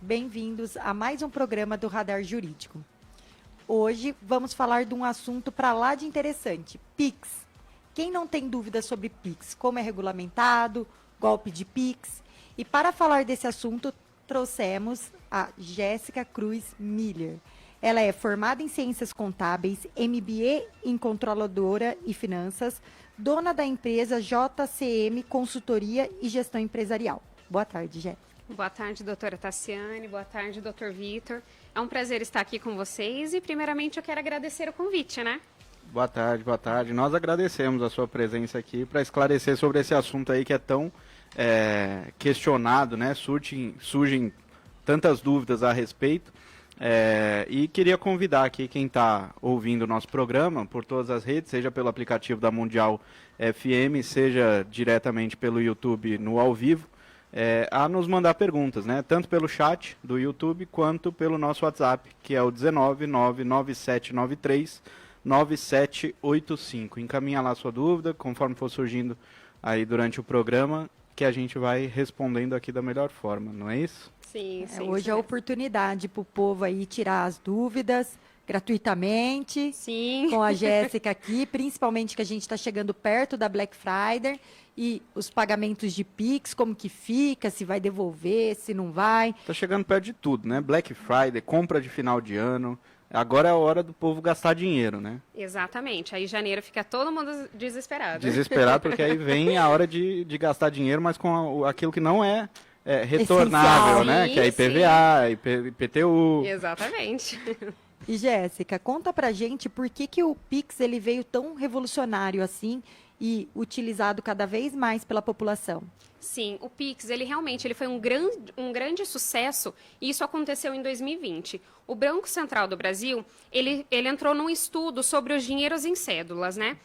bem-vindos a mais um programa do Radar Jurídico. Hoje vamos falar de um assunto para lá de interessante, Pix. Quem não tem dúvidas sobre Pix, como é regulamentado, golpe de Pix? E para falar desse assunto, trouxemos a Jéssica Cruz Miller. Ela é formada em Ciências Contábeis, MBA em Controladora e Finanças, dona da empresa JCM Consultoria e Gestão Empresarial. Boa tarde, Jéssica. Boa tarde, doutora Tassiane. Boa tarde, doutor Vitor. É um prazer estar aqui com vocês e, primeiramente, eu quero agradecer o convite, né? Boa tarde, boa tarde. Nós agradecemos a sua presença aqui para esclarecer sobre esse assunto aí que é tão questionado, né? Surgem tantas dúvidas a respeito. E queria convidar aqui quem está ouvindo o nosso programa por todas as redes, seja pelo aplicativo da Mundial FM, seja diretamente pelo YouTube no ao vivo, a nos mandar perguntas, né? Tanto pelo chat do YouTube quanto pelo nosso WhatsApp, que é o 19997939785. Encaminha lá a sua dúvida, conforme for surgindo aí durante o programa, que a gente vai respondendo aqui da melhor forma, não é isso? Sim, sim. Hoje é a oportunidade para o povo aí tirar as dúvidas gratuitamente. Sim. Com a Jéssica aqui, principalmente que a gente está chegando perto da Black Friday e os pagamentos de Pix, como que fica, se vai devolver, se não vai. Está chegando perto de tudo, né? Black Friday, compra de final de ano. Agora é a hora do povo gastar dinheiro, né? Exatamente. Aí em janeiro fica todo mundo desesperado. Desesperado, porque aí vem a hora de gastar dinheiro, mas com aquilo que não é retornável, né? Sim, que é IPVA, IPTU. Exatamente. E Jéssica, conta pra gente por que o Pix ele veio tão revolucionário assim e utilizado cada vez mais pela população. Sim, o Pix, ele realmente foi um grande sucesso e isso aconteceu em 2020. O Banco Central do Brasil, ele entrou num estudo sobre os dinheiros em cédulas, né?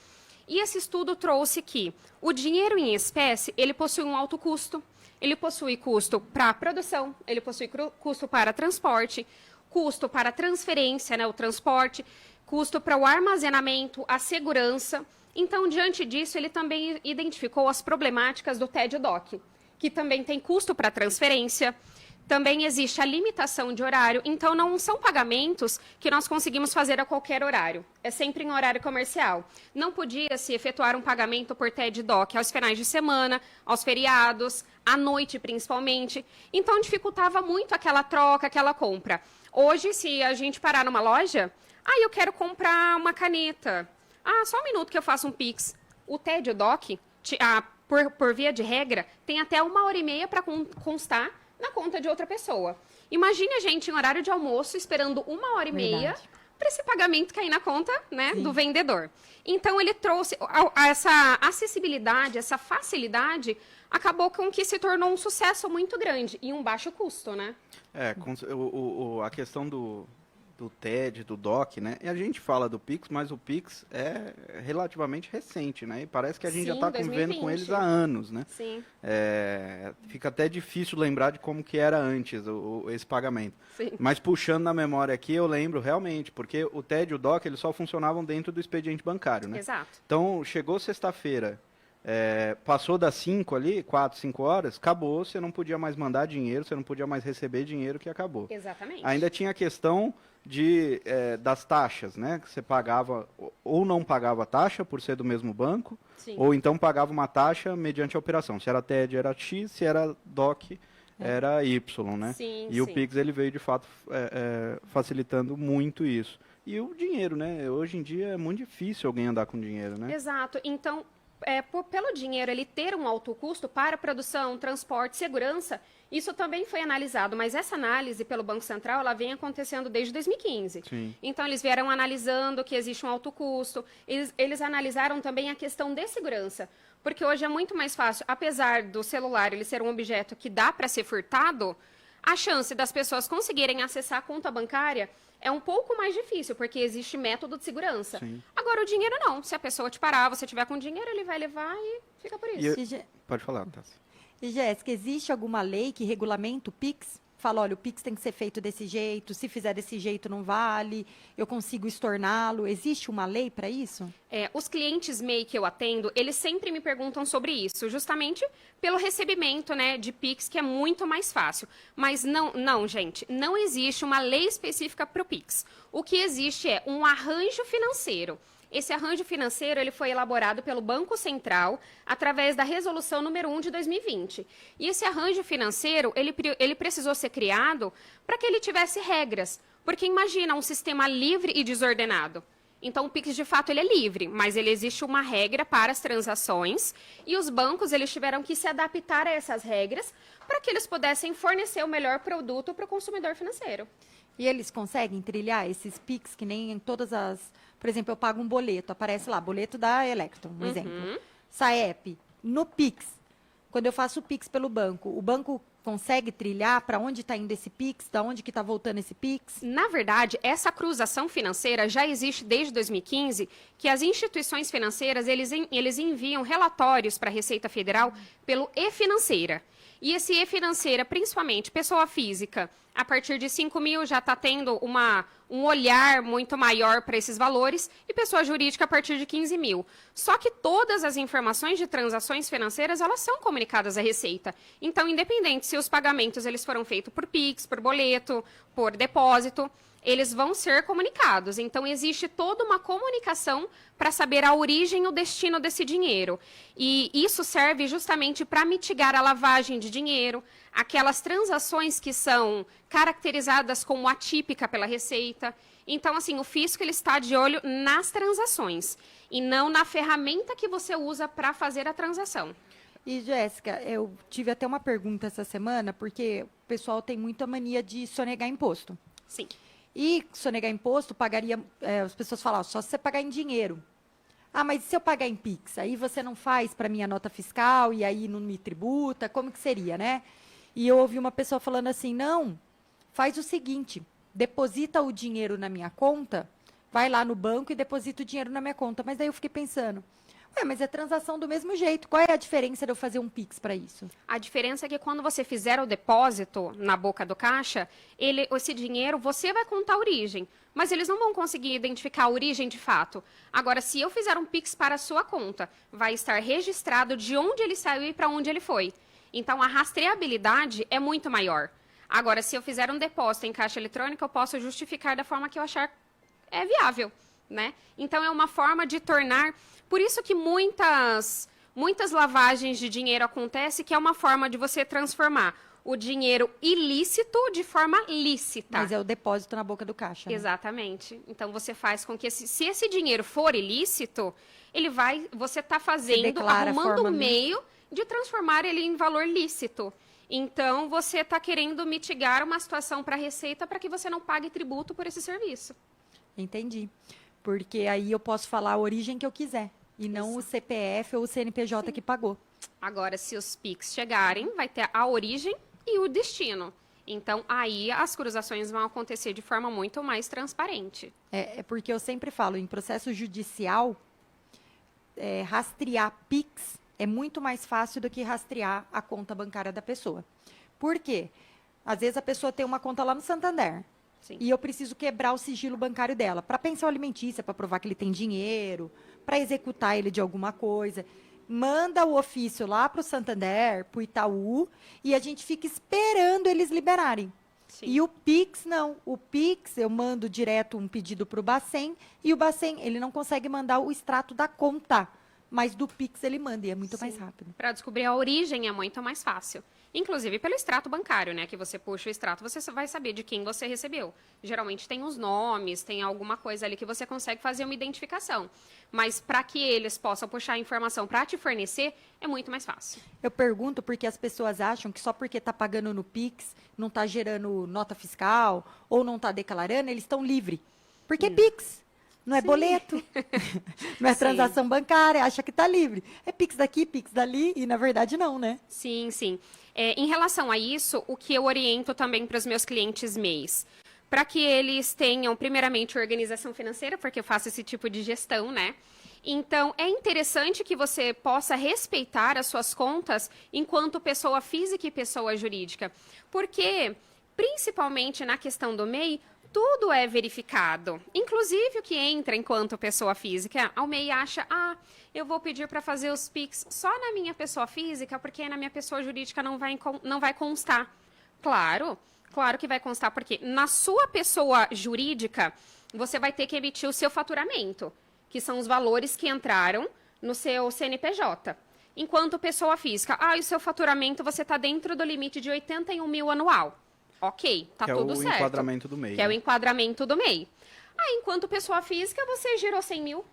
E esse estudo trouxe que o dinheiro em espécie, ele possui um alto custo, ele possui custo para produção, ele possui custo para transporte, custo para transferência, né, o transporte, custo para o armazenamento, a segurança. Então, diante disso, ele também identificou as problemáticas do TED-DOC, que também tem custo para transferência, também existe a limitação de horário, então não são pagamentos que nós conseguimos fazer a qualquer horário, é sempre em horário comercial. Não podia se efetuar um pagamento por TED-DOC aos finais de semana, aos feriados, à noite principalmente, então dificultava muito aquela troca, aquela compra. Hoje, se a gente parar numa loja, eu quero comprar uma caneta, só um minuto que eu faço um Pix. O TED-DOC, por via de regra, tem até 1h30 para constar na conta de outra pessoa. Imagine a gente em horário de almoço esperando 1h30 para esse pagamento cair na conta, né, do vendedor. Então, ele trouxe essa acessibilidade, essa facilidade, acabou com que se tornou um sucesso muito grande e um baixo custo, né? A questão do TED, do DOC, né? E a gente fala do Pix, mas o Pix é relativamente recente, né? E parece que a gente já está convivendo com eles há anos, né? Sim. Fica até difícil lembrar de como que era antes esse pagamento. Sim. Mas puxando na memória aqui, eu lembro realmente, porque o TED e o DOC, eles só funcionavam dentro do expediente bancário, né? Exato. Então, chegou sexta-feira, passou das 4, 5 horas, acabou, você não podia mais mandar dinheiro, você não podia mais receber dinheiro, que acabou. Exatamente. Ainda tinha a questão das taxas, né? Que você pagava ou não pagava taxa por ser do mesmo banco, Sim. ou então pagava uma taxa mediante a operação. Se era TED era X, se era DOC era Y, né? Sim, e o Pix ele veio de fato facilitando muito isso. E o dinheiro, né? Hoje em dia é muito difícil alguém andar com dinheiro, né? Exato. Então, pelo dinheiro ele ter um alto custo para produção, transporte, segurança, isso também foi analisado, mas essa análise pelo Banco Central, ela vem acontecendo desde 2015. Sim. Então, eles vieram analisando que existe um alto custo, eles analisaram também a questão de segurança, porque hoje é muito mais fácil, apesar do celular ele ser um objeto que dá para ser furtado, a chance das pessoas conseguirem acessar a conta bancária é um pouco mais difícil, porque existe método de segurança. Sim. Agora, o dinheiro não. Se a pessoa te parar, você tiver com dinheiro, ele vai levar e fica por isso. Pode falar, Tassi. E Jéssica, existe alguma lei que regulamenta o Pix? fala, olha, o Pix tem que ser feito desse jeito, se fizer desse jeito não vale, eu consigo estorná-lo. Existe uma lei para isso? Os clientes MEI que eu atendo, eles sempre me perguntam sobre isso, justamente pelo recebimento, né, de Pix, que é muito mais fácil. Mas não, gente, não existe uma lei específica para o Pix. O que existe é um arranjo financeiro. Esse arranjo financeiro ele foi elaborado pelo Banco Central através da Resolução número 1 de 2020. E esse arranjo financeiro, ele precisou ser criado para que ele tivesse regras. Porque imagina um sistema livre e desordenado. Então, o Pix, de fato, ele é livre, mas ele existe uma regra para as transações e os bancos eles tiveram que se adaptar a essas regras para que eles pudessem fornecer o melhor produto para o consumidor financeiro. E eles conseguem trilhar esses Pix, que nem em todas as... Por exemplo, eu pago um boleto, aparece lá, boleto da Electron, um exemplo. Saep, no Pix, quando eu faço o Pix pelo banco, o banco consegue trilhar para onde está indo esse Pix, da onde que está voltando esse Pix? Na verdade, essa cruzação financeira já existe desde 2015, que as instituições financeiras, eles enviam relatórios para a Receita Federal pelo e-financeira. E esse e-financeira, principalmente pessoa física, a partir de 5 mil já está tendo um olhar muito maior para esses valores, e pessoa jurídica a partir de 15 mil. Só que todas as informações de transações financeiras, elas são comunicadas à Receita. Então, independente se os pagamentos eles foram feitos por Pix, por boleto, por depósito, eles vão ser comunicados. Então, existe toda uma comunicação para saber a origem e o destino desse dinheiro. E isso serve justamente para mitigar a lavagem de dinheiro, aquelas transações que são caracterizadas como atípica pela Receita. Então, assim, o fisco ele está de olho nas transações e não na ferramenta que você usa para fazer a transação. E, Jéssica, eu tive até uma pergunta essa semana, porque o pessoal tem muita mania de sonegar imposto. Sim. E sonegar imposto, pagaria, as pessoas falam, só se você pagar em dinheiro. Ah, mas e se eu pagar em Pix? Aí você não faz para minha nota fiscal e aí não me tributa? Como que seria, né? E eu ouvi uma pessoa falando assim, não, faz o seguinte, deposita o dinheiro na minha conta, vai lá no banco e deposita o dinheiro na minha conta. Mas daí eu fiquei pensando, mas é transação do mesmo jeito. Qual é a diferença de eu fazer um Pix para isso? A diferença é que quando você fizer o depósito na boca do caixa, esse dinheiro, você vai contar a origem. Mas eles não vão conseguir identificar a origem de fato. Agora, se eu fizer um Pix para a sua conta, vai estar registrado de onde ele saiu e para onde ele foi. Então, a rastreabilidade é muito maior. Agora, se eu fizer um depósito em caixa eletrônica, eu posso justificar da forma que eu achar viável, né? Então, é uma forma de tornar... Por isso que muitas lavagens de dinheiro acontecem, que é uma forma de você transformar o dinheiro ilícito de forma lícita. Mas é o depósito na boca do caixa. Né? Exatamente. Então, você faz com que, se esse dinheiro for ilícito, você está arrumando um meio de transformar ele em valor lícito. Então, você está querendo mitigar uma situação para a Receita para que você não pague tributo por esse serviço. Entendi. Porque aí eu posso falar a origem que eu quiser. E não o CPF ou o CNPJ que pagou. Agora, se os PIX chegarem, vai ter a origem e o destino. Então, aí as cruzações vão acontecer de forma muito mais transparente. É porque eu sempre falo, em processo judicial, rastrear PIX é muito mais fácil do que rastrear a conta bancária da pessoa. Por quê? Às vezes a pessoa tem uma conta lá no Santander. Sim. E eu preciso quebrar o sigilo bancário dela para pensão alimentícia, para provar que ele tem dinheiro, para executar ele de alguma coisa. Manda o ofício lá para o Santander, para o Itaú, e a gente fica esperando eles liberarem. Sim. E o Pix, não. O Pix, eu mando direto um pedido para o Bacen, e o Bacen, ele não consegue mandar o extrato da conta, mas do Pix ele manda, e é muito mais rápido. Para descobrir a origem é muito mais fácil. Inclusive pelo extrato bancário, né? Que você puxa o extrato, você vai saber de quem você recebeu. Geralmente tem os nomes, tem alguma coisa ali que você consegue fazer uma identificação. Mas para que eles possam puxar a informação para te fornecer, é muito mais fácil. Eu pergunto porque as pessoas acham que só porque está pagando no Pix, não está gerando nota fiscal, ou não está declarando, eles estão livres. Porque é Pix. Não é boleto, não é transação bancária, acha que está livre. É Pix daqui, Pix dali, e na verdade não, né? Sim, sim. Em relação a isso, o que eu oriento também para os meus clientes MEIs, para que eles tenham, primeiramente, organização financeira, porque eu faço esse tipo de gestão, né? Então, é interessante que você possa respeitar as suas contas enquanto pessoa física e pessoa jurídica, porque principalmente na questão do MEI, tudo é verificado. Inclusive o que entra enquanto pessoa física. O MEI acha, eu vou pedir para fazer os PIX só na minha pessoa física, porque na minha pessoa jurídica não vai constar. Claro que vai constar, porque na sua pessoa jurídica, você vai ter que emitir o seu faturamento, que são os valores que entraram no seu CNPJ. Enquanto pessoa física, o seu faturamento, você está dentro do limite de 81 mil anual. Ok, tá tudo certo. Que é o enquadramento do MEI. Que é o enquadramento do MEI. Enquanto pessoa física, você girou 100 mil.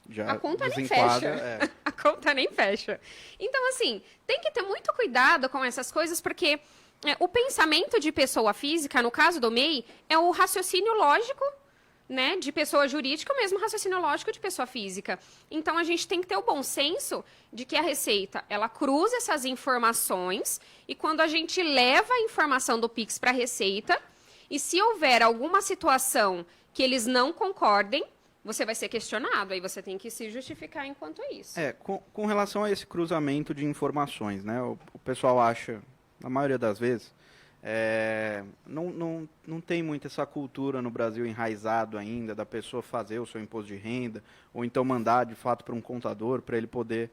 Já a conta nem fecha. É. A conta nem fecha. Então, assim, tem que ter muito cuidado com essas coisas, porque o pensamento de pessoa física, no caso do MEI, é o raciocínio lógico, né, de pessoa jurídica, o mesmo raciocínio lógico de pessoa física. Então, a gente tem que ter o bom senso de que a Receita, ela cruza essas informações e quando a gente leva a informação do PIX para a Receita, e se houver alguma situação que eles não concordem, você vai ser questionado, aí você tem que se justificar enquanto isso. Com relação a esse cruzamento de informações, né, o pessoal acha, na maioria das vezes, não tem muito essa cultura no Brasil enraizado ainda da pessoa fazer o seu imposto de renda ou então mandar de fato para um contador para ele poder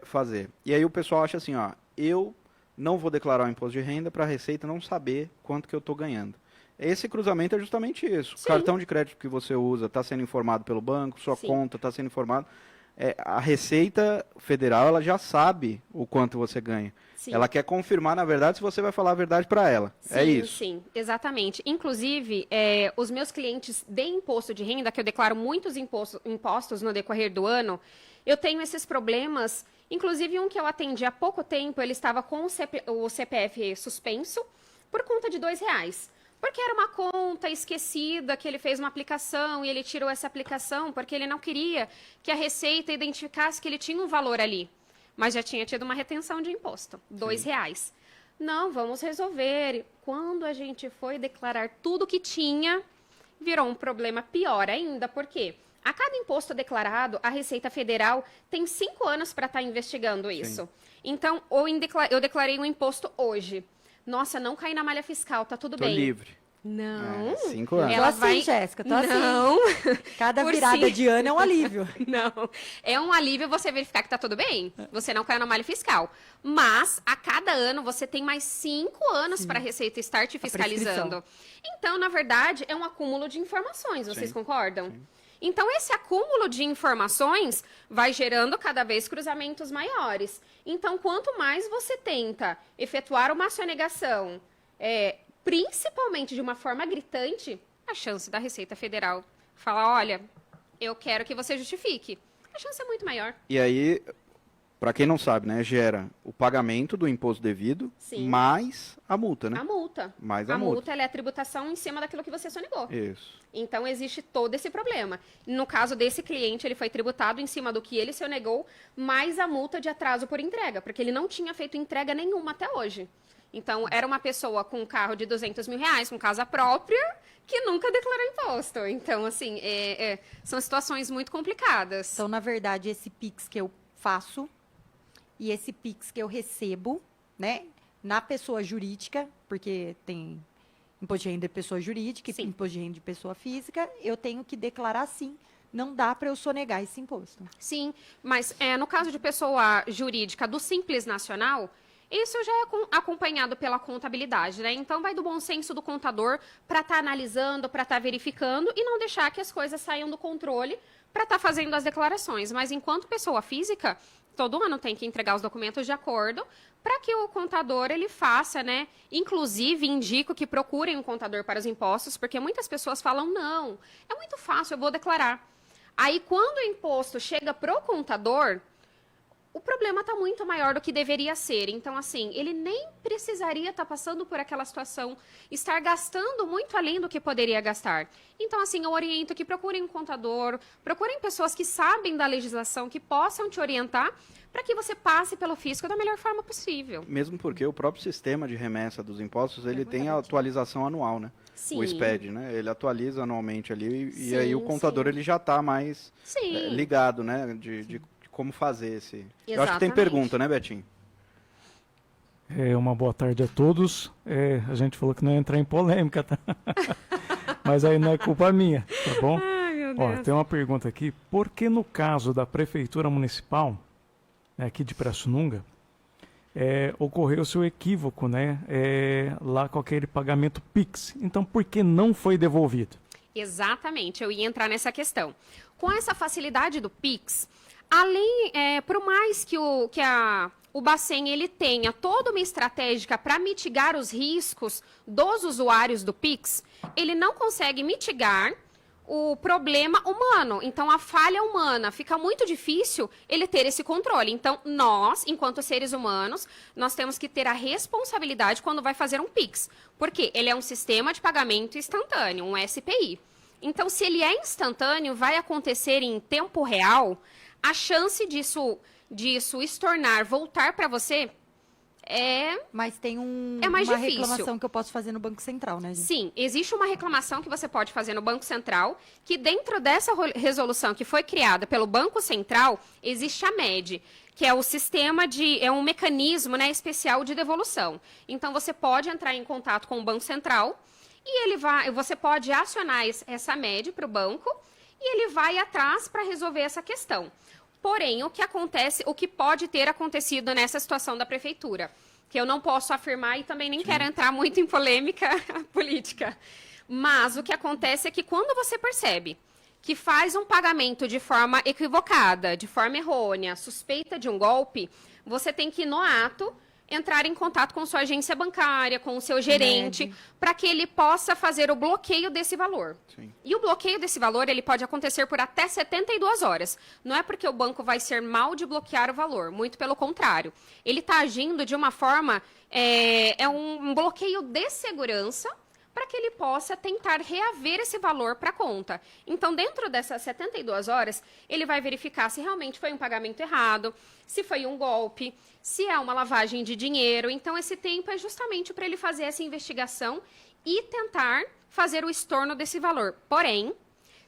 fazer. E aí o pessoal acha assim, eu não vou declarar o imposto de renda para a Receita não saber quanto que eu estou ganhando. Esse cruzamento é justamente isso. Sim. O cartão de crédito que você usa está sendo informado pelo banco, sua Sim. conta está sendo informada. A Receita Federal ela já sabe o quanto você ganha. Sim. Ela quer confirmar, na verdade, se você vai falar a verdade para ela. Sim, é isso. Sim, exatamente. Inclusive, os meus clientes de imposto de renda, que eu declaro muitos impostos no decorrer do ano, eu tenho esses problemas. Inclusive, um que eu atendi há pouco tempo, ele estava com o CPF suspenso por conta de R$2. Porque era uma conta esquecida, que ele fez uma aplicação e ele tirou essa aplicação porque ele não queria que a Receita identificasse que ele tinha um valor ali. Mas já tinha tido uma retenção de imposto, R$2. Não, vamos resolver. Quando a gente foi declarar tudo que tinha, virou um problema pior ainda, porque a cada imposto declarado, a Receita Federal tem 5 anos para estar investigando isso. Sim. Então, eu declarei um imposto hoje. Nossa, não caí na malha fiscal, tá tudo Tô bem. livre. Não. 5 anos. Ela Tô assim, vai... Jéssica, tô Não. assim. Cada Por virada si. de ano é um alívio. Não. É um alívio você verificar que tá tudo bem. Você não caiu na malha fiscal. Mas, a cada ano, você tem mais 5 anos para a Receita estar te fiscalizando. Então, na verdade, é um acúmulo de informações. Vocês concordam? Sim. Então, esse acúmulo de informações vai gerando cada vez cruzamentos maiores. Então, quanto mais você tenta efetuar uma sonegação, principalmente de uma forma gritante, a chance da Receita Federal falar, olha, eu quero que você justifique. A chance é muito maior. E aí, para quem não sabe, né, gera o pagamento do imposto devido, Sim. mais a multa, né? A multa. Mais a A multa. multa ela é a tributação em cima daquilo que você sonegou. Isso. Então, existe todo esse problema. No caso desse cliente, ele foi tributado em cima do que ele sonegou, mais a multa de atraso por entrega, porque ele não tinha feito entrega nenhuma até hoje. Então, era uma pessoa com um carro de R$200 mil, com casa própria, que nunca declarou imposto. Então, assim, são situações muito complicadas. Então, na verdade, esse PIX que eu faço e esse PIX que eu recebo, né, na pessoa jurídica, porque tem imposto de renda de pessoa jurídica e imposto de renda de pessoa física, eu tenho que declarar sim. Não dá para eu sonegar esse imposto. Sim, mas no caso de pessoa jurídica do Simples Nacional, isso já é acompanhado pela contabilidade, né? Então, vai do bom senso do contador para estar analisando, para estar verificando e não deixar que as coisas saiam do controle para estar fazendo as declarações. Mas, enquanto pessoa física, todo ano tem que entregar os documentos de acordo para que o contador ele faça, né? Inclusive, indico que procurem um contador para os impostos, porque muitas pessoas falam, não, é muito fácil, eu vou declarar. Aí, quando o imposto chega pro contador, o problema está muito maior do que deveria ser. Então, assim, ele nem precisaria estar passando por aquela situação, estar gastando muito além do que poderia gastar. Então, assim, eu oriento que procurem um contador, procurem pessoas que sabem da legislação, que possam te orientar, para que você passe pelo fisco da melhor forma possível. Mesmo porque o próprio sistema de remessa dos impostos, ele tem a atualização anual, né? Sim. O SPED, né? Ele atualiza anualmente ali Sim, e aí o contador sim. ele já está mais Sim. ligado, né? De como fazer esse... Eu acho que tem Exatamente. pergunta, né, Betinho? Uma boa tarde a todos. A gente falou que não ia entrar em polêmica, tá? Mas aí não é culpa minha, tá bom? Ai, meu Ó, Deus. tem uma pergunta aqui. Por que no caso da Prefeitura Municipal, aqui de Pirassununga, ocorreu-se o equívoco, né? Lá com aquele pagamento PIX. Então, por que não foi devolvido? Exatamente, eu ia entrar nessa questão. Com essa facilidade do Pix, além, por mais que o Bacen ele tenha toda uma estratégia para mitigar os riscos dos usuários do Pix, ele não consegue mitigar o problema humano. Então, a falha humana, fica muito difícil ele ter esse controle. Então, nós, enquanto seres humanos, nós temos que ter a responsabilidade quando vai fazer um Pix. Porque ele é um sistema de pagamento instantâneo, um SPI. Então, se ele é instantâneo, vai acontecer em tempo real, a chance disso estornar, voltar para você, Mas tem É mais uma difícil. reclamação que eu posso fazer no Banco Central, né, gente? sim, existe uma reclamação que você pode fazer no Banco Central, que dentro dessa resolução que foi criada pelo Banco Central, existe a MED, que é o sistema é um mecanismo, né, especial de devolução. Então, você pode entrar em contato com o Banco Central e você pode acionar essa MED para o banco e ele vai atrás para resolver essa questão. Porém, o que pode ter acontecido nessa situação da prefeitura, que eu não posso afirmar e também nem quero entrar muito em polêmica política. Mas o que acontece é que quando você percebe que faz um pagamento de forma equivocada, de forma errônea, suspeita de um golpe, você tem que, no ato, entrar em contato com sua agência bancária, com o seu gerente, para que ele possa fazer o bloqueio desse valor. Sim. E o bloqueio desse valor, ele pode acontecer por até 72 horas. Não é porque o banco vai ser mal de bloquear o valor, muito pelo contrário. Ele está agindo de uma forma, um bloqueio de segurança, para que ele possa tentar reaver esse valor para a conta. Então, dentro dessas 72 horas, ele vai verificar se realmente foi um pagamento errado, se foi um golpe, se é uma lavagem de dinheiro. Então, esse tempo é justamente para ele fazer essa investigação e tentar fazer o estorno desse valor. Porém,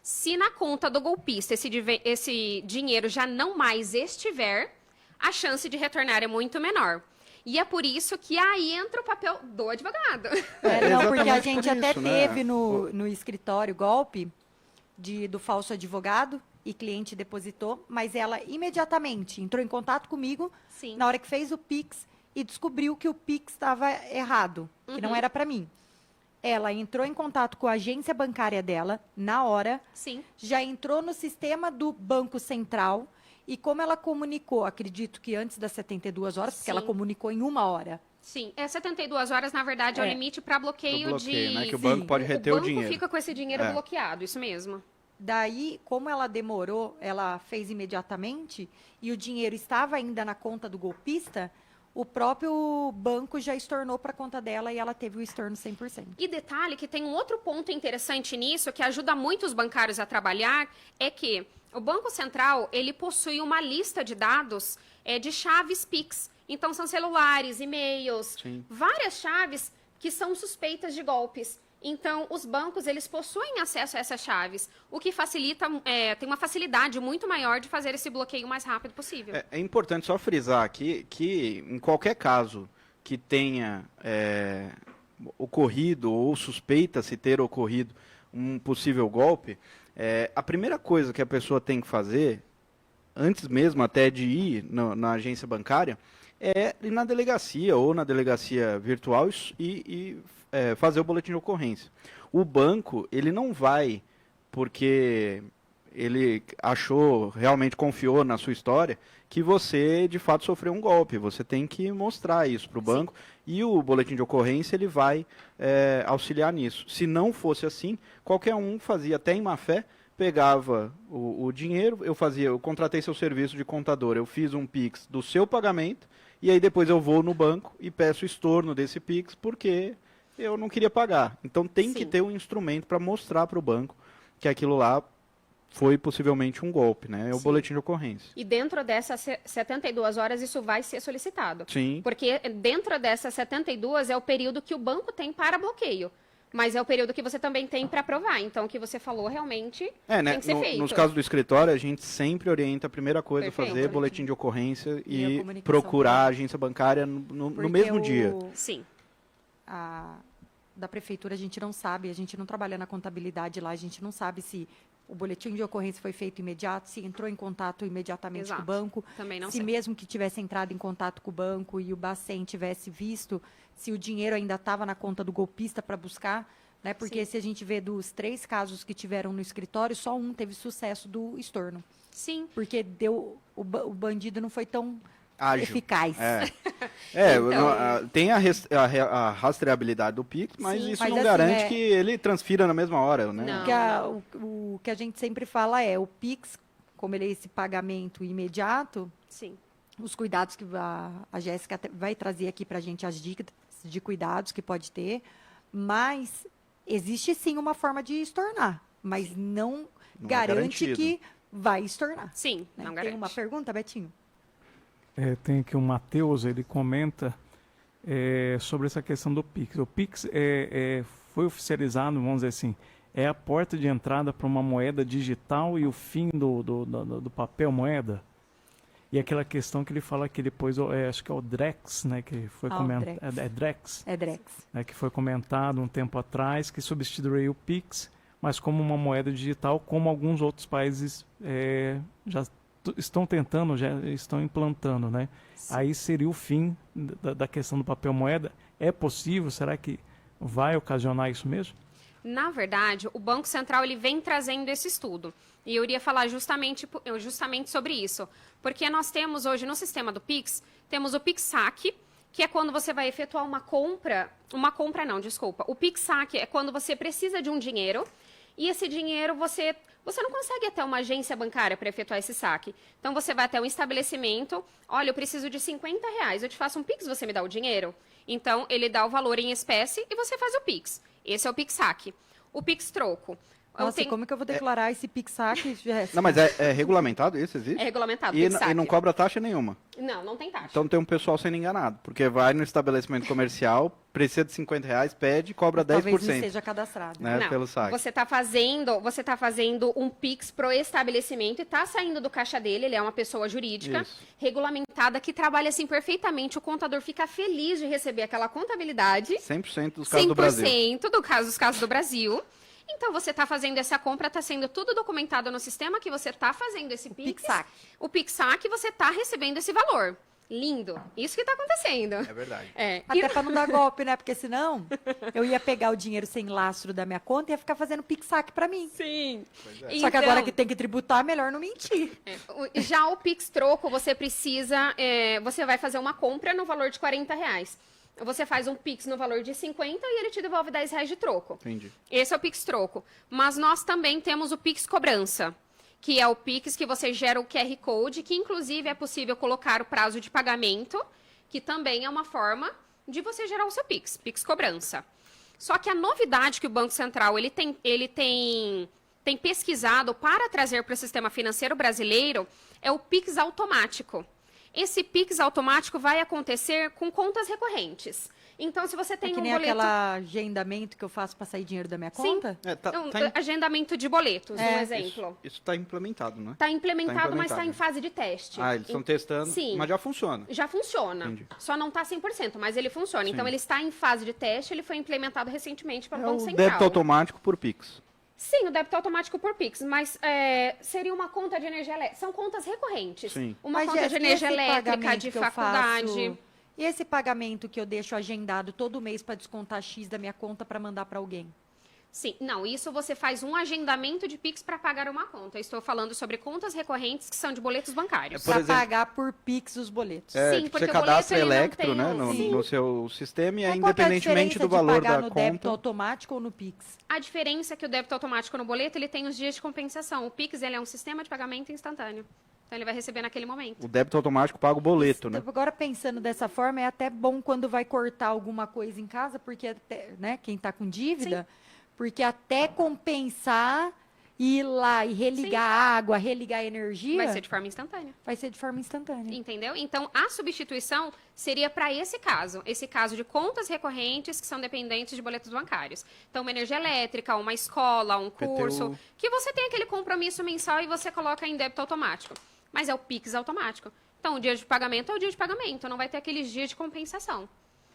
se na conta do golpista esse dinheiro já não mais estiver, a chance de retornar é muito menor. E é por isso que aí entra o papel do advogado. Não, porque a exatamente gente por até isso, né? teve no escritório golpe do falso advogado e cliente depositou, mas ela imediatamente entrou em contato comigo Sim. na hora que fez o Pix e descobriu que o Pix estava errado, que não era para mim. Ela entrou em contato com a agência bancária dela na hora, Sim. já entrou no sistema do Banco Central e como ela comunicou, acredito que antes das 72 horas, porque ela Sim. comunicou em 1 hora. Sim, 72 horas, na verdade, é o limite para bloqueio, Do bloqueio, né? Que o Sim. banco pode reter o dinheiro. banco fica com esse dinheiro É. bloqueado, isso mesmo. Daí, como ela demorou, ela fez imediatamente e o dinheiro estava ainda na conta do golpista, o próprio banco já estornou para a conta dela e ela teve o estorno 100%. E detalhe que tem um outro ponto interessante nisso, que ajuda muito os bancários a trabalhar, é que o Banco Central, ele possui uma lista de dados de chaves Pix. Então, são celulares, e-mails, Sim. várias chaves que são suspeitas de golpes. Então, os bancos, eles possuem acesso a essas chaves, o que facilita, tem uma facilidade muito maior de fazer esse bloqueio o mais rápido possível. É importante só frisar aqui que em qualquer caso que tenha ocorrido ou suspeita-se ter ocorrido um possível golpe, a primeira coisa que a pessoa tem que fazer, antes mesmo até de ir na agência bancária, é ir na delegacia ou na delegacia virtual e fazer o boletim de ocorrência. O banco, ele não vai, porque ele realmente confiou na sua história, que você de fato sofreu um golpe. Você tem que mostrar isso para o banco e o boletim de ocorrência ele vai auxiliar nisso. Se não fosse assim, qualquer um fazia até em má fé, pegava o dinheiro, eu contratei seu serviço de contador, eu fiz um Pix do seu pagamento e aí depois eu vou no banco e peço estorno desse Pix porque eu não queria pagar. Então tem que ter um instrumento para mostrar para o banco que aquilo lá foi possivelmente um golpe, né? É o boletim de ocorrência. E dentro dessas 72 horas isso vai ser solicitado. Sim. Porque dentro dessas 72 é o período que o banco tem para bloqueio. Mas é o período que você também tem para aprovar. Então, o que você falou realmente Né? tem que ser feito. Nos casos do escritório, a gente sempre orienta a primeira coisa, Perfeito. fazer boletim de ocorrência E a e comunicação procurar a também. agência bancária no Porque mesmo dia. Sim. Da prefeitura a gente não sabe, a gente não trabalha na contabilidade lá, a gente não sabe se o boletim de ocorrência foi feito imediato, se entrou em contato imediatamente Exato. com o banco, Também não se sei. mesmo que tivesse entrado em contato com o banco e o Bacen tivesse visto, se o dinheiro ainda estava na conta do golpista para buscar, né? Porque Sim. se a gente vê dos 3 casos que tiveram no escritório, só um teve sucesso do estorno, Sim. porque o bandido não foi tão Ágil. eficaz. Então- Tem a rastreabilidade do Pix, mas Sim. isso Mas não assim, garante que ele transfira na mesma hora, né? Não. O que a gente sempre fala é, o Pix, como ele é esse pagamento imediato, Sim. os cuidados que a Jéssica vai trazer aqui para a gente, as dicas de cuidados que pode ter, mas existe sim uma forma de estornar, mas não Não é garante garantido. que vai estornar. Sim, Né? não Tem garante. uma pergunta, Betinho? Tem aqui o Matheus, ele comenta sobre essa questão do Pix. O Pix foi oficializado, vamos dizer assim, é a porta de entrada para uma moeda digital e o fim do papel moeda. E aquela questão que ele fala que depois, acho que é o Drex, né, que foi Ah, o comentado. Drex. É Drex, É Drex. né, que foi comentado um tempo atrás, que substituiria o Pix, mas como uma moeda digital, como alguns outros países já estão tentando, já estão implantando, né? Aí seria o fim da questão do papel moeda. É possível? Será que vai ocasionar isso mesmo? Na verdade, o Banco Central ele vem trazendo esse estudo. E eu iria falar justamente sobre isso. Porque nós temos hoje no sistema do Pix, temos o Pix Saque, que é quando você vai efetuar uma compra. O Pix Saque é quando você precisa de um dinheiro e esse dinheiro você não consegue ir até uma agência bancária para efetuar esse saque. Então você vai até um estabelecimento, olha, eu preciso de R$ 50, eu te faço um Pix, você me dá o dinheiro? Então ele dá o valor em espécie e você faz o Pix. Esse é o Pix Saque. O Pix Troco. Nossa, como que eu vou declarar esse Pix-Saque, Jéssica? Não, mas é regulamentado isso? Existe? É regulamentado, E, Pix e Saque. não cobra taxa nenhuma. Não tem taxa. Então tem um pessoal sendo enganado. Porque vai no estabelecimento comercial, precisa de R$ 50, pede, cobra 10%. Talvez não seja cadastrado. Né, Não, pelo saque. você tá fazendo um Pix pro estabelecimento e tá saindo do caixa dele, ele é uma pessoa jurídica, Isso. regulamentada, que trabalha assim perfeitamente, o contador fica feliz de receber aquela contabilidade, 100% dos casos do Brasil. 100% dos casos do Brasil. Então, você está fazendo essa compra, está sendo tudo documentado no sistema que você está fazendo esse Pix. Pix-Saque. O Pix-Saque, você está recebendo esse valor. Lindo. Isso que está acontecendo. É verdade. Até para não dar golpe, né? Porque senão eu ia pegar o dinheiro sem lastro da minha conta e ia ficar fazendo Pix-Saque para mim. Sim. Só que agora que tem que tributar, melhor não mentir. Já o Pix Troco, você precisa... você vai fazer uma compra no valor de R$ 40. Você faz um Pix no valor de 50 e ele te devolve R$ 10 de troco. Entendi. Esse é o Pix Troco. Mas nós também temos o Pix Cobrança, que é o Pix que você gera o QR Code, que inclusive é possível colocar o prazo de pagamento, que também é uma forma de você gerar o seu Pix, Pix Cobrança. Só que a novidade que o Banco Central ele tem pesquisado para trazer para o sistema financeiro brasileiro é o Pix automático. Esse Pix automático vai acontecer com contas recorrentes. Então, se você tem É que um nem boleto... aquele agendamento que eu faço para sair dinheiro da minha conta? Agendamento de boletos, um exemplo. Isso está implementado, né? Está implementado, mas está implementado. em fase de teste. Eles estão testando, Sim. mas já funciona. Já funciona. Entendi. Só não está 100%, mas ele funciona. Sim. Então, ele está em fase de teste, ele foi implementado recentemente pelo É Banco o Central. débito automático por Pix. Sim, o débito automático por Pix, mas seria uma conta de energia elétrica. São contas recorrentes. Sim. Uma Mas, conta de Jéssica, energia esse elétrica, pagamento de que eu faculdade. faço, e esse pagamento que eu deixo agendado todo mês para descontar X da minha conta para mandar para alguém? Sim, não, isso você faz um agendamento de Pix para pagar uma conta. Eu estou falando sobre contas recorrentes que são de boletos bancários. Por Para exemplo- pagar por Pix os boletos. Sim, Tipo, porque você o boleto, cadastra ele não Electro, tem né, um- Sim. no seu sistema e Mas é qual que é a independentemente diferença do valor de pagar da no débito conta. automático ou no Pix? A diferença é que o débito automático no boleto, ele tem os dias de compensação. O Pix, ele é um sistema de pagamento instantâneo. Então, ele vai receber naquele momento. O débito automático paga o boleto, né? Agora, pensando dessa forma, é até bom quando vai cortar alguma coisa em casa, porque até, né, quem está com dívida, porque até compensar ir lá e religar a água, religar a energia, Vai ser de forma instantânea. vai ser de forma instantânea. Entendeu? Então, a substituição seria para esse caso de contas recorrentes que são dependentes de boletos bancários. Então, uma energia elétrica, uma escola, um curso, PTU. que você tem aquele compromisso mensal e você coloca em débito automático. Mas é o Pix automático. Então, o dia de pagamento é o dia de pagamento, não vai ter aqueles dias de compensação.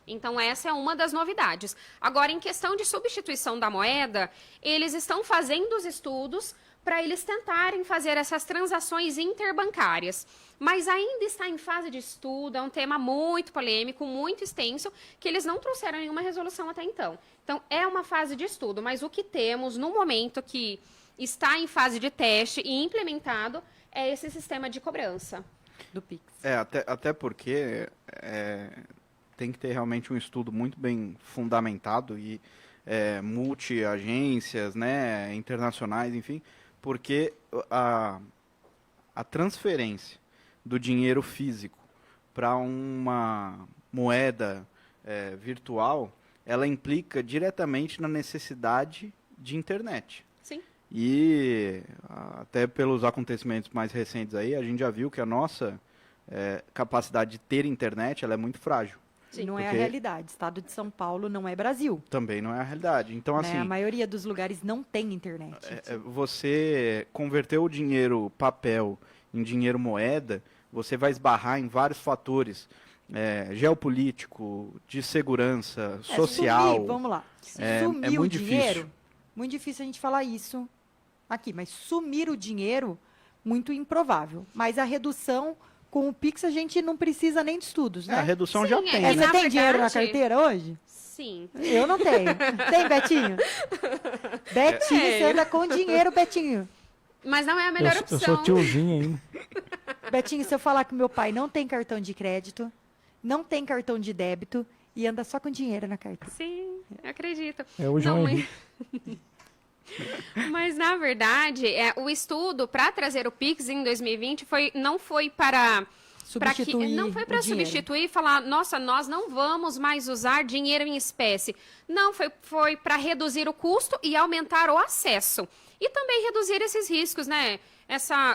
Então, essa é uma das novidades. Agora, em questão de substituição da moeda, eles estão fazendo os estudos para eles tentarem fazer essas transações interbancárias. Mas ainda está em fase de estudo, é um tema muito polêmico, muito extenso, que eles não trouxeram nenhuma resolução até então. Então, é uma fase de estudo, mas o que temos no momento que está em fase de teste e implementado é esse sistema de cobrança. Do Pix. Até porque tem que ter realmente um estudo muito bem fundamentado e multi-agências, né, internacionais, enfim, porque a transferência do dinheiro físico para uma moeda virtual, ela implica diretamente na necessidade de internet. Sim. E até pelos acontecimentos mais recentes aí, a gente já viu que a nossa capacidade de ter internet ela é muito frágil. E não é a Porque- realidade. Estado de São Paulo não é Brasil. Também não é a realidade. Então, Né? assim, A maioria dos lugares não tem internet. você converter o dinheiro papel em dinheiro moeda, você vai esbarrar em vários fatores geopolítico, de segurança, social. Sumir, vamos lá. É Sumir o muito dinheiro, difícil. muito difícil a gente falar isso aqui, mas sumir o dinheiro, muito improvável. Mas a redução com o Pix a gente não precisa nem de estudos, A né? redução Sim, já é tem, que né? Você na tem dinheiro na verdade- carteira hoje? Sim. Eu não tenho. Tem, Betinho? Betinho, você Tenho. anda com dinheiro, Betinho. Mas não é a melhor Eu opção. sou tiozinho ainda. Betinho, se eu falar que meu pai não tem cartão de crédito, não tem cartão de débito e anda só com dinheiro na carteira. Sim, eu acredito. É o João Não, Henrique. Mas, na verdade, o estudo para trazer o Pix em 2020 não foi para Substituir não foi para o dinheiro. substituir e falar, nossa, nós não vamos mais usar dinheiro em espécie. Não, foi para reduzir o custo e aumentar o acesso. E também reduzir esses riscos, né?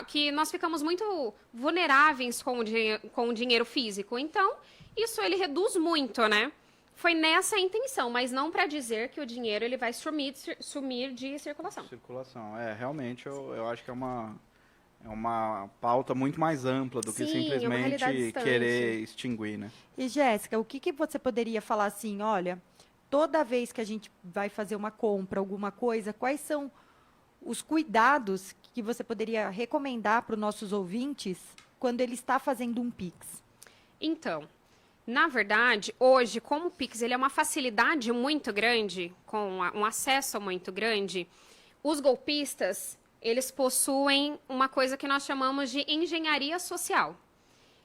Que nós ficamos muito vulneráveis com o dinheiro físico. Então, isso ele reduz muito, né? Foi nessa a intenção, mas não para dizer que o dinheiro ele vai sumir de circulação. Circulação. Realmente eu acho que é uma pauta muito mais ampla do que Sim, é uma realidade simplesmente distante. querer extinguir, né? E, Jéssica, o que você poderia falar assim, olha, toda vez que a gente vai fazer uma compra, alguma coisa, quais são os cuidados que você poderia recomendar para os nossos ouvintes quando ele está fazendo um Pix? Então, na verdade, hoje, como o Pix ele é uma facilidade muito grande, com um acesso muito grande, os golpistas, eles possuem uma coisa que nós chamamos de engenharia social.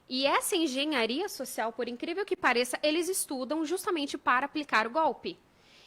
E essa engenharia social, por incrível que pareça, eles estudam justamente para aplicar o golpe.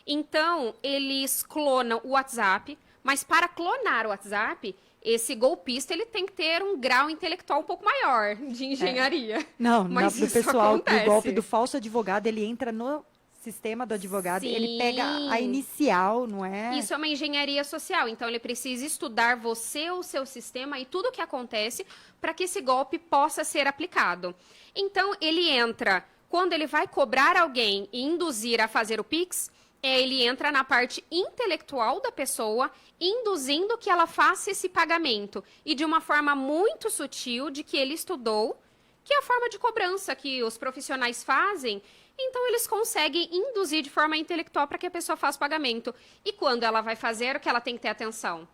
Então, eles clonam o WhatsApp, mas para clonar o WhatsApp, esse golpista ele tem que ter um grau intelectual um pouco maior de engenharia. Não, Mas do isso pessoal do acontece. golpe do falso advogado, ele entra no sistema do advogado, ele Sim. pega a inicial, não é? Isso é uma engenharia social, então ele precisa estudar você, o seu sistema e tudo o que acontece para que esse golpe possa ser aplicado. Então ele entra, quando ele vai cobrar alguém e induzir a fazer o Pix, ele entra na parte intelectual da pessoa, induzindo que ela faça esse pagamento e de uma forma muito sutil de que ele estudou, que é a forma de cobrança que os profissionais fazem. Então, eles conseguem induzir de forma intelectual para que a pessoa faça o pagamento. E quando ela vai fazer, o que ela tem que ter atenção?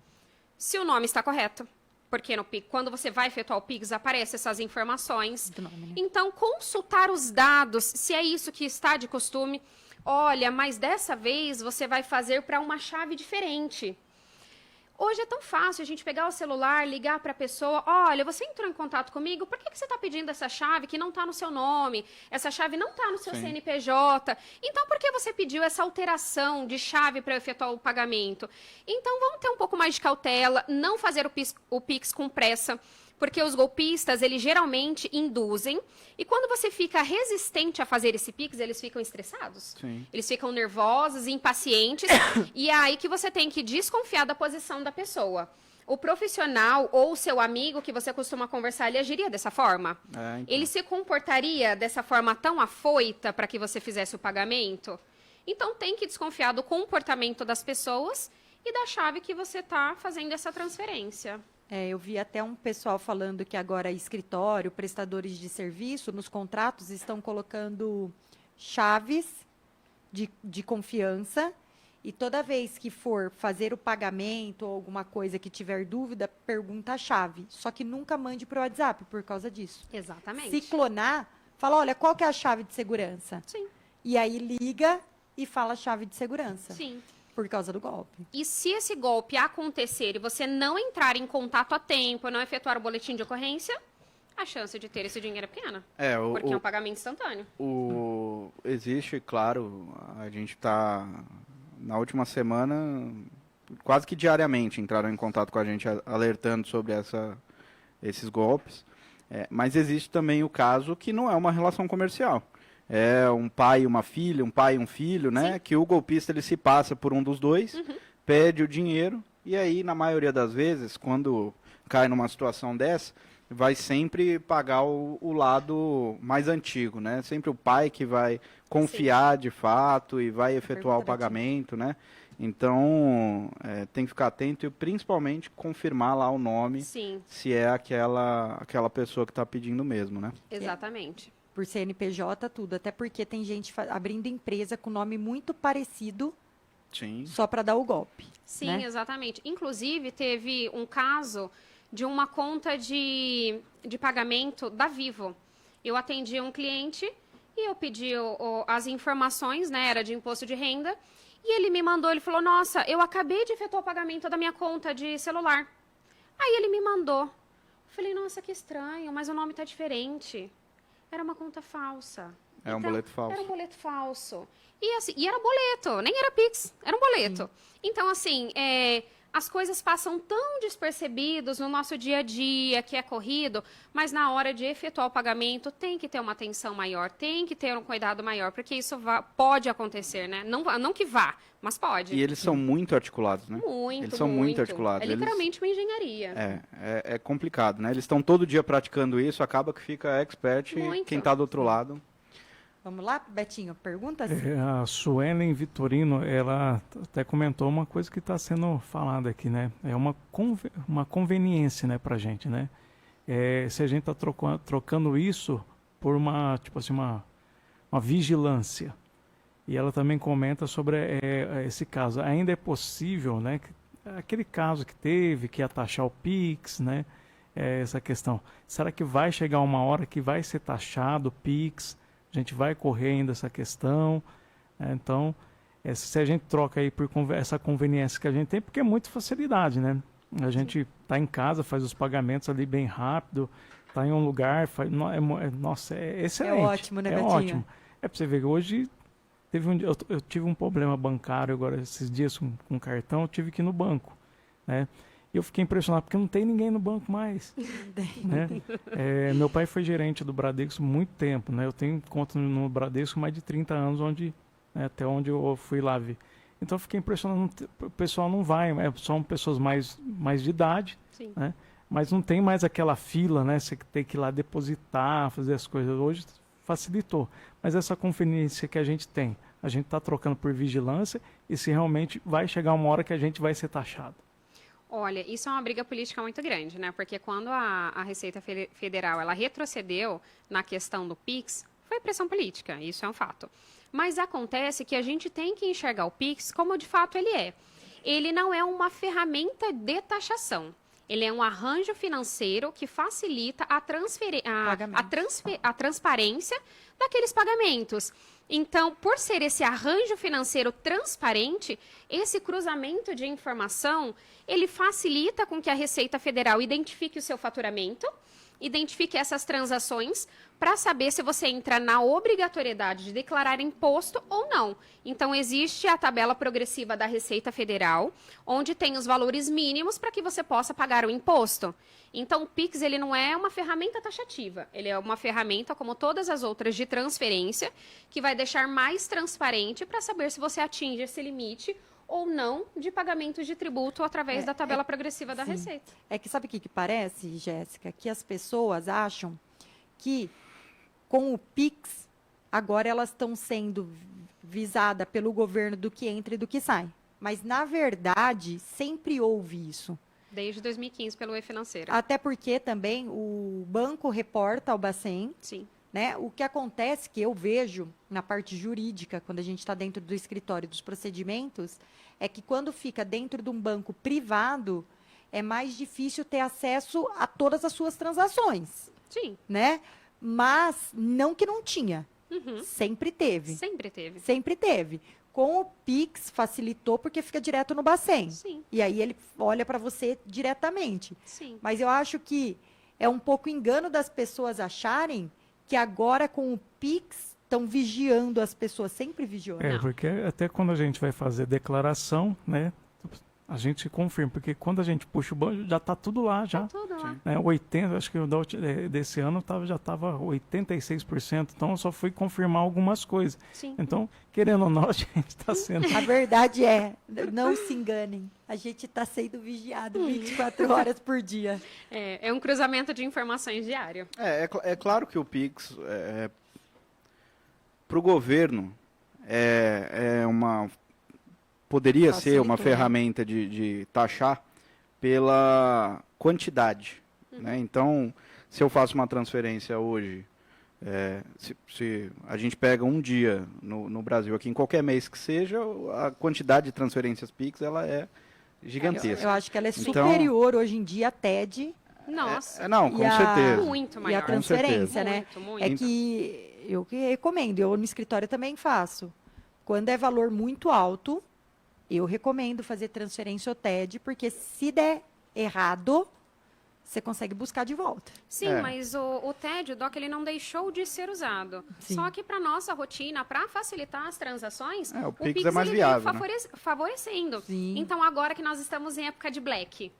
Se o nome está correto. Porque quando você vai efetuar o Pix, aparecem essas informações. Do nome, né? Então, consultar os dados, se é isso que está de costume. Olha, mas dessa vez você vai fazer para uma chave diferente. Hoje é tão fácil a gente pegar o celular, ligar para a pessoa, olha, você entrou em contato comigo, por que você está pedindo essa chave que não está no seu nome? Essa chave não está no seu Sim. CNPJ. Então, por que você pediu essa alteração de chave para efetuar o pagamento? Então, vamos ter um pouco mais de cautela, não fazer o Pix com pressa, Porque os golpistas, eles geralmente induzem, e quando você fica resistente a fazer esse Pix, eles ficam estressados. Sim. Eles ficam nervosos, impacientes, e é aí que você tem que desconfiar da posição da pessoa. O profissional ou o seu amigo que você costuma conversar, ele agiria dessa forma? Então. Ele se comportaria dessa forma tão afoita para que você fizesse o pagamento? Então, tem que desconfiar do comportamento das pessoas e da chave que você está fazendo essa transferência. Eu vi até um pessoal falando que agora escritório, prestadores de serviço, nos contratos estão colocando chaves de confiança. E toda vez que for fazer o pagamento ou alguma coisa que tiver dúvida, pergunta a chave. Só que nunca mande para o WhatsApp por causa disso. Exatamente. Se clonar, fala, olha, qual que é a chave de segurança? Sim. E aí liga e fala a chave de segurança. Sim. Por causa do golpe. E se esse golpe acontecer e você não entrar em contato a tempo, não efetuar o boletim de ocorrência, a chance de ter esse dinheiro é pequena. Porque é um pagamento instantâneo. Existe, claro, a gente está... Na última semana, quase que diariamente entraram em contato com a gente alertando sobre esses golpes. Mas existe também o caso que não é uma relação comercial. É um pai e uma filha, um pai e um filho, né? Sim. Que o golpista ele se passa por um dos dois, pede o dinheiro, e aí, na maioria das vezes, quando cai numa situação dessa, vai sempre pagar o lado mais antigo, né? Sempre o pai que vai confiar de fato e vai efetuar o pagamento, né? Então, tem que ficar atento e principalmente confirmar lá o nome, Sim. se é aquela pessoa que está pedindo mesmo, né? Exatamente. Por CNPJ, tudo. Até porque tem gente abrindo empresa com nome muito parecido Sim. só para dar o golpe. Sim, né? exatamente. Inclusive, teve um caso de uma conta de pagamento da Vivo. Eu atendi um cliente e eu pedi as informações, né, era de imposto de renda, e ele me mandou, ele falou, nossa, eu acabei de efetuar o pagamento da minha conta de celular. Aí ele me mandou. Falei, nossa, que estranho, mas o nome tá diferente. Era uma conta falsa. É um boleto falso. Era um boleto falso. E, assim, era boleto, nem era Pix, era um boleto. Sim. Então, assim, as coisas passam tão despercebidos no nosso dia a dia, que é corrido, mas na hora de efetuar o pagamento tem que ter uma atenção maior, tem que ter um cuidado maior, porque isso pode acontecer, né? Não que vá, mas pode. E eles são muito articulados, né? Muito, Eles são muito articulados. É literalmente uma engenharia. É complicado, né? Eles estão todo dia praticando isso, acaba que fica expert Muito. quem está do outro lado. Vamos lá, Betinho, perguntas? A Suelen Vitorino, ela até comentou uma coisa que está sendo falada aqui, né? É uma conveniência, né, pra gente, né? Se a gente está trocando isso por uma vigilância. E ela também comenta sobre esse caso. Ainda é possível, né? Aquele caso que teve, que ia taxar o Pix, né? Essa questão. Será que vai chegar uma hora que vai ser taxado o Pix? A gente vai correr ainda essa questão. Então, se a gente troca aí por essa conveniência que a gente tem, porque é muita facilidade, né? A gente está em casa, faz os pagamentos ali bem rápido, está em um lugar, nossa, é excelente. É ótimo, né, Betinho? Ótimo. Para você ver que hoje eu tive um problema bancário agora, esses dias com cartão, eu tive que ir no banco, né? E eu fiquei impressionado, porque não tem ninguém no banco mais. Né? Meu pai foi gerente do Bradesco muito tempo, né? Eu tenho conta no Bradesco mais de 30 anos, até onde eu fui lá ver. Então eu fiquei impressionado, o pessoal não vai, são pessoas mais de idade, Sim. né? Mas não tem mais aquela fila, né? Você tem que ir lá depositar, fazer as coisas. Hoje facilitou. Mas essa conveniência que a gente tem, a gente está trocando por vigilância e se realmente vai chegar uma hora que a gente vai ser taxado. Olha, isso é uma briga política muito grande, né? Porque quando a Receita Federal ela retrocedeu na questão do Pix, foi pressão política, isso é um fato. Mas acontece que a gente tem que enxergar o Pix como de fato ele é. Ele não é uma ferramenta de taxação. Ele é um arranjo financeiro que facilita a transparência daqueles pagamentos. Então, por ser esse arranjo financeiro transparente, esse cruzamento de informação, ele facilita com que a Receita Federal identifique o seu faturamento identifique essas transações para saber se você entra na obrigatoriedade de declarar imposto ou não. Então, existe a tabela progressiva da Receita Federal, onde tem os valores mínimos para que você possa pagar o imposto. Então, o Pix ele não é uma ferramenta taxativa, ele é uma ferramenta, como todas as outras, de transferência, que vai deixar mais transparente para saber se você atinge esse limite ou não de pagamento de tributo através da tabela progressiva da sim. Receita. É que sabe o que parece, Jéssica? Que as pessoas acham que com o Pix, agora elas estão sendo visadas pelo governo do que entra e do que sai. Mas, na verdade, sempre houve isso. Desde 2015, pelo E-Financeira. Até porque também o banco reporta ao Bacen, Sim. né? O que acontece que eu vejo na parte jurídica, quando a gente está dentro do escritório dos procedimentos, é que quando fica dentro de um banco privado, é mais difícil ter acesso a todas as suas transações, Sim. né? Mas não que não tinha, sempre teve. Sempre teve. Sempre teve. Com o Pix facilitou porque fica direto no Bacen. Sim. E aí ele olha para você diretamente. Sim. Mas eu acho que é um pouco engano das pessoas acharem que agora com o Pix estão vigiando as pessoas, sempre vigiando. Não. Porque até quando a gente vai fazer declaração, né, a gente confirma, porque quando a gente puxa o banco, já está tudo lá, já. Tá tudo lá. Né, 80, acho que o desse ano já estava 86%, então eu só fui confirmar algumas coisas. Sim. Então, querendo ou não, a gente está sendo... A verdade é, não se enganem, a gente está sendo vigiado 24 horas por dia. É um cruzamento de informações diário. É claro que o Pix, para o governo, poderia ser uma Facilitou, né? ferramenta de taxar pela quantidade. Né? Então, se eu faço uma transferência hoje, se a gente pega um dia no Brasil, aqui em qualquer mês que seja, a quantidade de transferências Pix ela é gigantesca. Eu acho que ela é Então- superior hoje em dia à TED Nossa. Não, com E a- certeza. Muito e a maior. Com transferência, certeza. né? Muito, muito. É que eu que recomendo, eu no escritório também faço. Quando é valor muito alto, eu recomendo fazer transferência ou TED, porque se der errado, você consegue buscar de volta. Sim, É. mas o TED, o DOC, ele não deixou de ser usado. Sim. Só que para nossa rotina, para facilitar as transações, O Pix é mais ele viável, vem né? favorecendo. Sim. Então, agora que nós estamos em época de Black,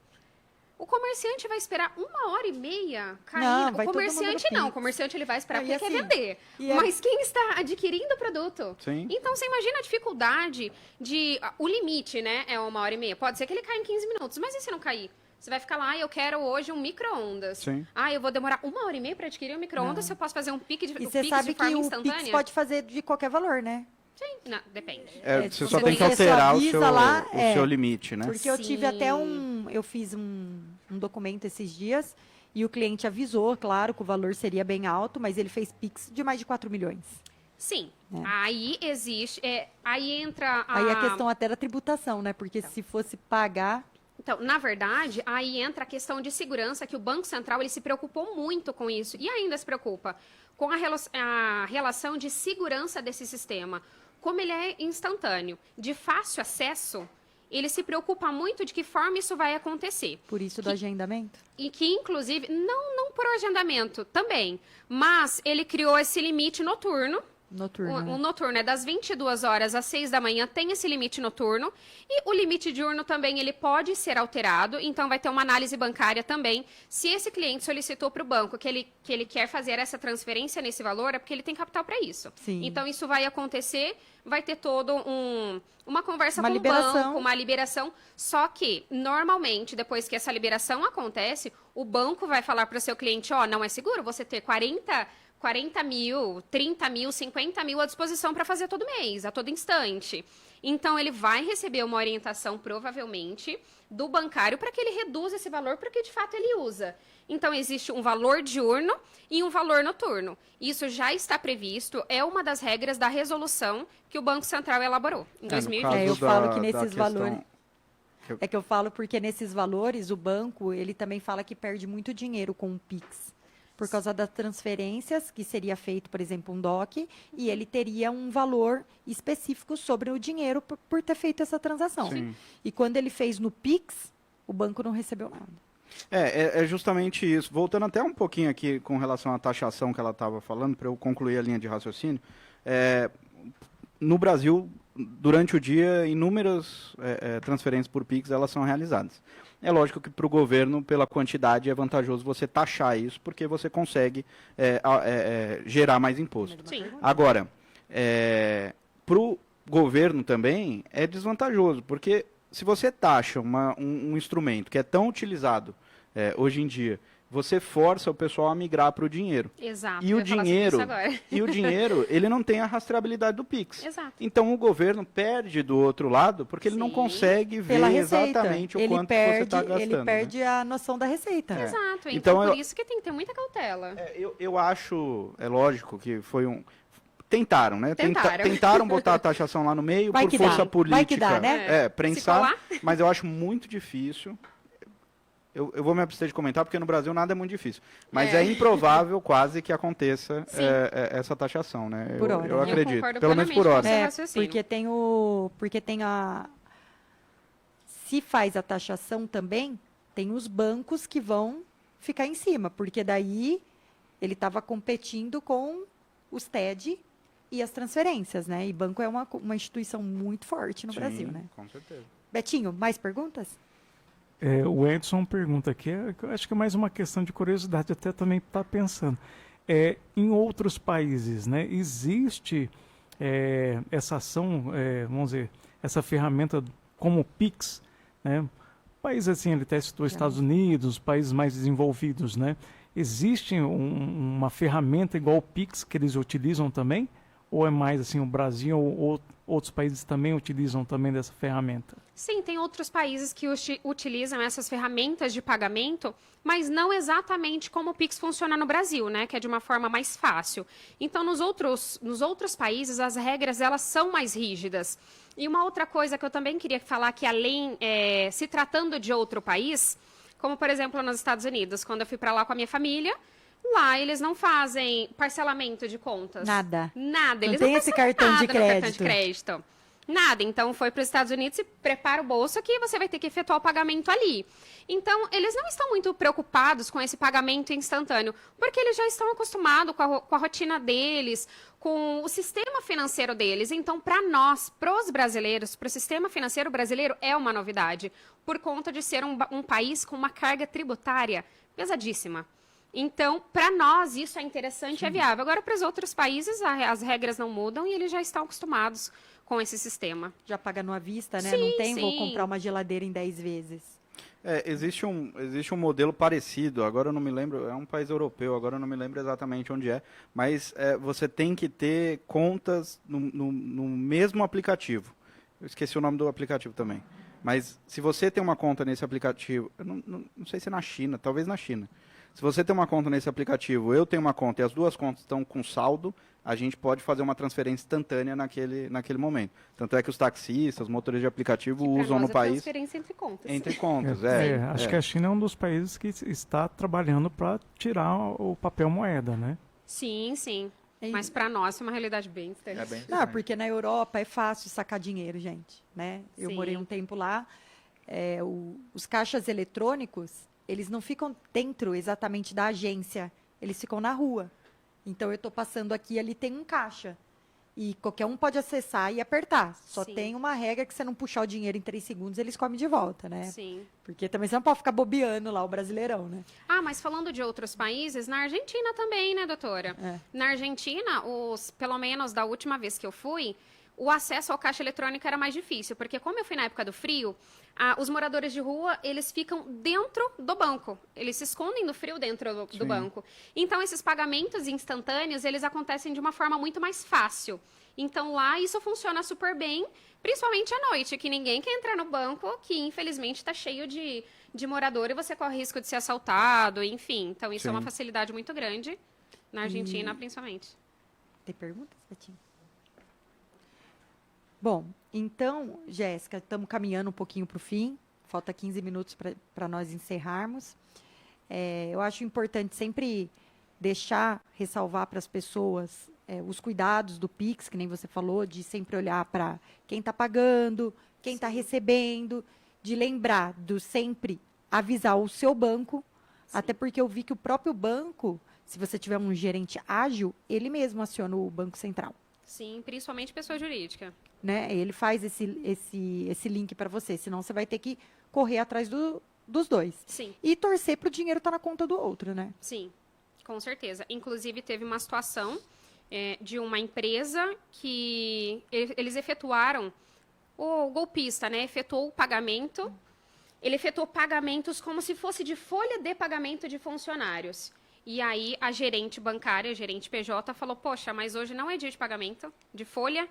o comerciante vai esperar 1h30 cair. Não, O vai todo mundo comerciante no não, o Pix. comerciante ele vai esperar Não, e porque quer assim, vender. e é- Mas quem está adquirindo o produto? Sim. Então, você imagina a dificuldade de... O limite, né, é 1h30. Pode ser que ele caia em 15 minutos, mas e se não cair? Você vai ficar lá, eu quero hoje um micro-ondas. Sim. Eu vou demorar 1h30 para adquirir um micro-ondas, se eu posso fazer um pique de, E o você Pix sabe de que forma o instantânea? Pix pode fazer de qualquer valor, né? Sim, não, depende. Você só você tem que avisa alterar lá, o seu limite, né? Porque eu tive Sim. até eu fiz um documento esses dias e o cliente avisou, claro, que o valor seria bem alto, mas ele fez Pix de mais de 4 milhões. Sim. É. Aí existe. Aí entra a. Aí a questão até da tributação, né? Porque se fosse pagar, Então, na verdade, aí entra a questão de segurança, que o Banco Central ele se preocupou muito com isso e ainda se preocupa com a relação de segurança desse sistema. Como ele é instantâneo, de fácil acesso, ele se preocupa muito de que forma isso vai acontecer. por isso do agendamento. E que, inclusive, não por agendamento também, mas ele criou esse limite noturno. Noturno. né? O noturno é das 22 horas às 6 da manhã, tem esse limite noturno. E o limite diurno também ele pode ser alterado, então vai ter uma análise bancária também. Se esse cliente solicitou para o banco que ele quer fazer essa transferência nesse valor, é porque ele tem capital para isso. Sim. Então isso vai acontecer, vai ter todo uma conversa Uma com liberação. o banco, uma liberação. Só que, normalmente, depois que essa liberação acontece, o banco vai falar para o seu cliente, não é seguro você ter 40 mil, 30 mil, 50 mil à disposição para fazer todo mês, a todo instante. Então, ele vai receber uma orientação, provavelmente, do bancário para que ele reduza esse valor, porque de fato ele usa. Então, existe um valor diurno e um valor noturno. Isso já está previsto, é uma das regras da resolução que o Banco Central elaborou em No 2020. caso eu falo que da nesses questão- valores- É que eu falo porque nesses valores, o banco, ele também fala que perde muito dinheiro com o Pix. Por causa das transferências, que seria feito, por exemplo, um DOC, e ele teria um valor específico sobre o dinheiro por ter feito essa transação. Sim. E quando ele fez no Pix, o banco não recebeu nada. É justamente isso. Voltando até um pouquinho aqui com relação à taxação que ela estava falando, para eu concluir a linha de raciocínio. No Brasil, durante o dia, inúmeras transferências por Pix elas são realizadas. É lógico que para o governo, pela quantidade, é vantajoso você taxar isso, porque você consegue gerar mais imposto. Sim. Agora, para o governo também é desvantajoso, porque se você taxa um instrumento que é tão utilizado hoje em dia, você força o pessoal a migrar para o dinheiro. Exato. E eu o ia falar sobre dinheiro, isso agora. e o dinheiro, ele não tem a rastreabilidade do Pix. Exato. Então o governo perde do outro lado, porque ele não Sim. consegue ver Pela receita. exatamente o Ele quanto perde, você está gastando. ele perde a noção da receita. Exato. Então, Então, por isso que tem que ter muita cautela. Eu acho, é lógico que foi um... Tentaram, né? Tentaram. Tentaram botar a taxação lá no meio Vai por que força dá. política. Vai que dá, né? Prensar, colar. mas eu acho muito difícil. Eu vou me abster de comentar, porque no Brasil nada é muito difícil. Mas é improvável quase que aconteça essa taxação, né? Por hora. Eu Eu acredito. concordo Pelo menos por plenamente hora. com você. raciocínio. Porque tem se faz a taxação também, tem os bancos que vão ficar em cima, porque daí ele estava competindo com os TED e as transferências, né? E banco é uma instituição muito forte no Sim, Brasil, né? com certeza. Betinho, mais perguntas? O Edson pergunta aqui, eu acho que é mais uma questão de curiosidade, até também está pensando. Em outros países, né, existe essa ação, vamos dizer, essa ferramenta como o Pix, né? Países assim, ele até citou Estados Unidos, países mais desenvolvidos, né? Existe uma ferramenta igual o Pix que eles utilizam também? Ou é mais assim, o Brasil ou outros países também utilizam também dessa ferramenta? Sim, tem outros países que utilizam essas ferramentas de pagamento, mas não exatamente como o Pix funciona no Brasil, né? Que é de uma forma mais fácil. Então, nos outros países, as regras elas são mais rígidas. E uma outra coisa que eu também queria falar, que além, se tratando de outro país, como por exemplo nos Estados Unidos, quando eu fui para lá com a minha família, lá eles não fazem parcelamento de contas. Nada. Nada. Não Eles tem não esse parcelam cartão de nada no cartão crédito. de crédito. Nada. Então, foi para os Estados Unidos e prepara o bolso que você vai ter que efetuar o pagamento ali. Então, eles não estão muito preocupados com esse pagamento instantâneo, porque eles já estão acostumados com a rotina deles, com o sistema financeiro deles. Então, para nós, para os brasileiros, para o sistema financeiro brasileiro, é uma novidade, por conta de ser um país com uma carga tributária pesadíssima. Então, para nós, isso é interessante e é viável. Agora, para os outros países, as regras não mudam e eles já estão acostumados com esse sistema. Já paga no à vista, né? Sim, Não tem, vou sim. comprar uma geladeira em 10 vezes. Existe um modelo parecido, agora eu não me lembro, é um país europeu, agora eu não me lembro exatamente onde é, mas você tem que ter contas no mesmo aplicativo. Eu esqueci o nome do aplicativo também. Mas se você tem uma conta nesse aplicativo, eu não sei se é na China, talvez na China. Se você tem uma conta nesse aplicativo, eu tenho uma conta e as duas contas estão com saldo, a gente pode fazer uma transferência instantânea naquele momento. Tanto é que os taxistas, os motores de aplicativo usam no país. Transferência entre contas. Entre contas, Acho que a China é um dos países que está trabalhando para tirar o papel moeda, né? Sim, sim. É Mas para nós é uma realidade bem distante. É bem Não, interessante. porque na Europa é fácil sacar dinheiro, gente, né? Eu Sim. morei um tempo lá. Os caixas eletrônicos, eles não ficam dentro exatamente da agência, eles ficam na rua. Então, eu estou passando aqui, ali tem um caixa. E qualquer um pode acessar e apertar. Só Sim. tem uma regra que se você não puxar o dinheiro em 3 segundos, eles comem de volta, né? Sim. Porque também você não pode ficar bobeando lá o brasileirão, né? Ah, mas falando de outros países, na Argentina também, né, doutora? Na Argentina, pelo menos da última vez que eu fui, o acesso ao caixa eletrônico era mais difícil, porque como eu fui na época do frio, os moradores de rua, eles ficam dentro do banco. Eles se escondem do frio dentro do banco. Então, esses pagamentos instantâneos, eles acontecem de uma forma muito mais fácil. Então, lá, isso funciona super bem, principalmente à noite, que ninguém quer entrar no banco, que infelizmente está cheio de morador e você corre risco de ser assaltado, enfim. Então, isso é uma facilidade muito grande, na Argentina, principalmente. Tem perguntas, Betinho? Bom, então, Jéssica, estamos caminhando um pouquinho para o fim. Falta 15 minutos para nós encerrarmos. Eu acho importante sempre ressalvar para as pessoas os cuidados do Pix, que nem você falou, de sempre olhar para quem está pagando, quem está recebendo, de lembrar do sempre avisar o seu banco, até porque eu vi que o próprio banco, se você tiver um gerente ágil, ele mesmo aciona o Banco Central. Sim, principalmente pessoa jurídica. Né? Ele faz esse link para você, senão você vai ter que correr atrás dos dois. Sim. E torcer para o dinheiro estar na conta do outro, né? Sim, com certeza. Inclusive, teve uma situação de uma empresa que eles efetuaram, o golpista, né, efetuou o pagamento, ele efetuou pagamentos como se fosse de folha de pagamento de funcionários. E aí, a gerente bancária, a gerente PJ, falou, poxa, mas hoje não é dia de pagamento de folha,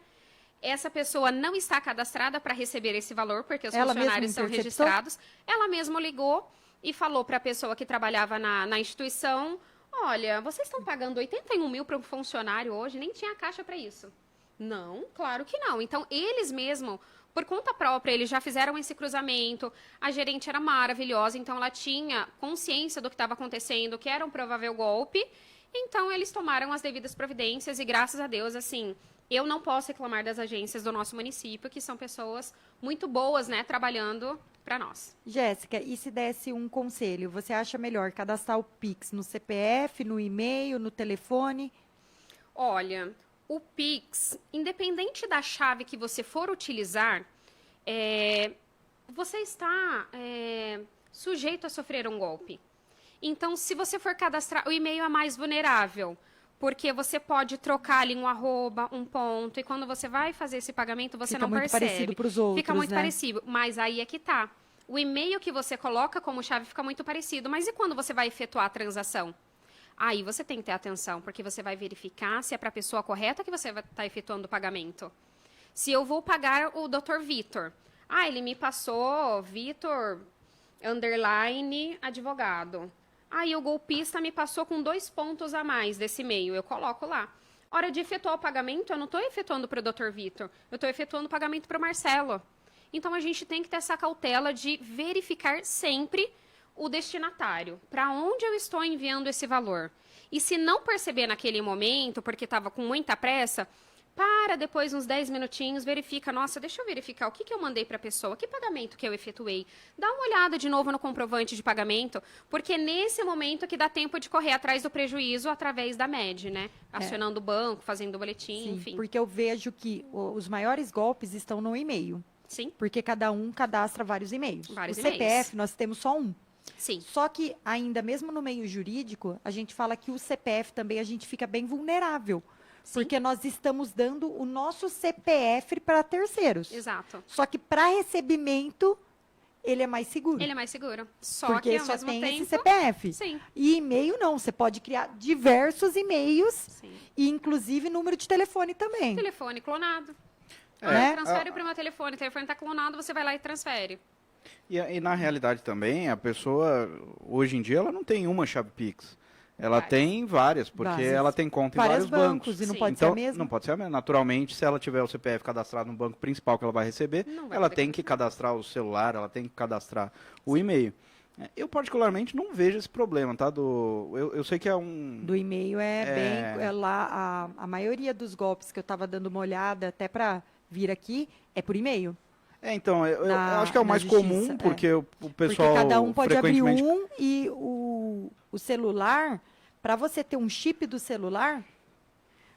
essa pessoa não está cadastrada para receber esse valor, porque os funcionários são registrados. Ela mesma ligou e falou para a pessoa que trabalhava na instituição, olha, vocês estão pagando 81 mil para um funcionário hoje, nem tinha caixa para isso. Não, claro que não. Então, eles mesmos, por conta própria, eles já fizeram esse cruzamento. A gerente era maravilhosa, então ela tinha consciência do que estava acontecendo, que era um provável golpe. Então, eles tomaram as devidas providências e, graças a Deus, assim, eu não posso reclamar das agências do nosso município, que são pessoas muito boas, né, trabalhando para nós. Jéssica, e se desse um conselho, você acha melhor cadastrar o Pix no CPF, no e-mail, no telefone? Olha, o Pix, independente da chave que você for utilizar, você está sujeito a sofrer um golpe. Então, se você for cadastrar, o e-mail é mais vulnerável, porque você pode trocar ali um arroba, um ponto, e quando você vai fazer esse pagamento, você não percebe. Fica muito parecido para os outros, fica muito né? parecido, mas aí é que tá. O e-mail que você coloca como chave fica muito parecido, mas e quando você vai efetuar a transação? Aí você tem que ter atenção, porque você vai verificar se é para a pessoa correta que você vai estar efetuando o pagamento. Se eu vou pagar o Dr. Vitor, ele me passou Vitor, _ advogado. Aí o golpista me passou com 2 pontos a mais desse e-mail, eu coloco lá. Hora de efetuar o pagamento, eu não estou efetuando para o Dr. Vitor, eu estou efetuando o pagamento para o Marcelo. Então, a gente tem que ter essa cautela de verificar sempre o destinatário, para onde eu estou enviando esse valor. E se não perceber naquele momento, porque estava com muita pressa, para depois uns 10 minutinhos, verifica, nossa, deixa eu verificar o que eu mandei para a pessoa, que pagamento que eu efetuei. Dá uma olhada de novo no comprovante de pagamento, porque nesse momento que dá tempo de correr atrás do prejuízo através da MED, né? Acionando o banco, fazendo o boletim, Sim, enfim. porque eu vejo que os maiores golpes estão no e-mail. Sim. Porque cada um cadastra vários e-mails. Vários o e-mails. CPF, nós temos só um. Sim. Só que, ainda mesmo no meio jurídico, a gente fala que o CPF também a gente fica bem vulnerável. Sim. Porque nós estamos dando o nosso CPF para terceiros. Exato. Só que para recebimento, ele é mais seguro. Ele é mais seguro. Só porque que, ao só mesmo tem tempo... esse CPF. Sim. E e-mail não, você pode criar diversos e-mails, Sim. e inclusive número de telefone também. Telefone clonado. Né? Transfere para o meu telefone. O telefone está clonado, você vai lá e transfere. E na realidade também, a pessoa, hoje em dia, ela não tem uma chave Pix. Ela tem várias, porque Várias. ela tem conta em Vários vários bancos. e não Sim. pode ser Então, a mesma. não pode ser a mesma. Naturalmente, se ela tiver o CPF cadastrado no banco principal que ela vai receber, Não vai ela poder tem que cadastrar o celular, ela tem que cadastrar o e-mail. Eu, particularmente, não vejo esse problema, tá? Eu sei que é um... Do e-mail bem... lá, a maioria dos golpes que eu estava dando uma olhada, até para vir aqui, é por e-mail. Então, eu acho que é o na mais justiça, comum, porque o pessoal Porque cada um pode abrir frequentemente... um e o celular, para você ter um chip do celular,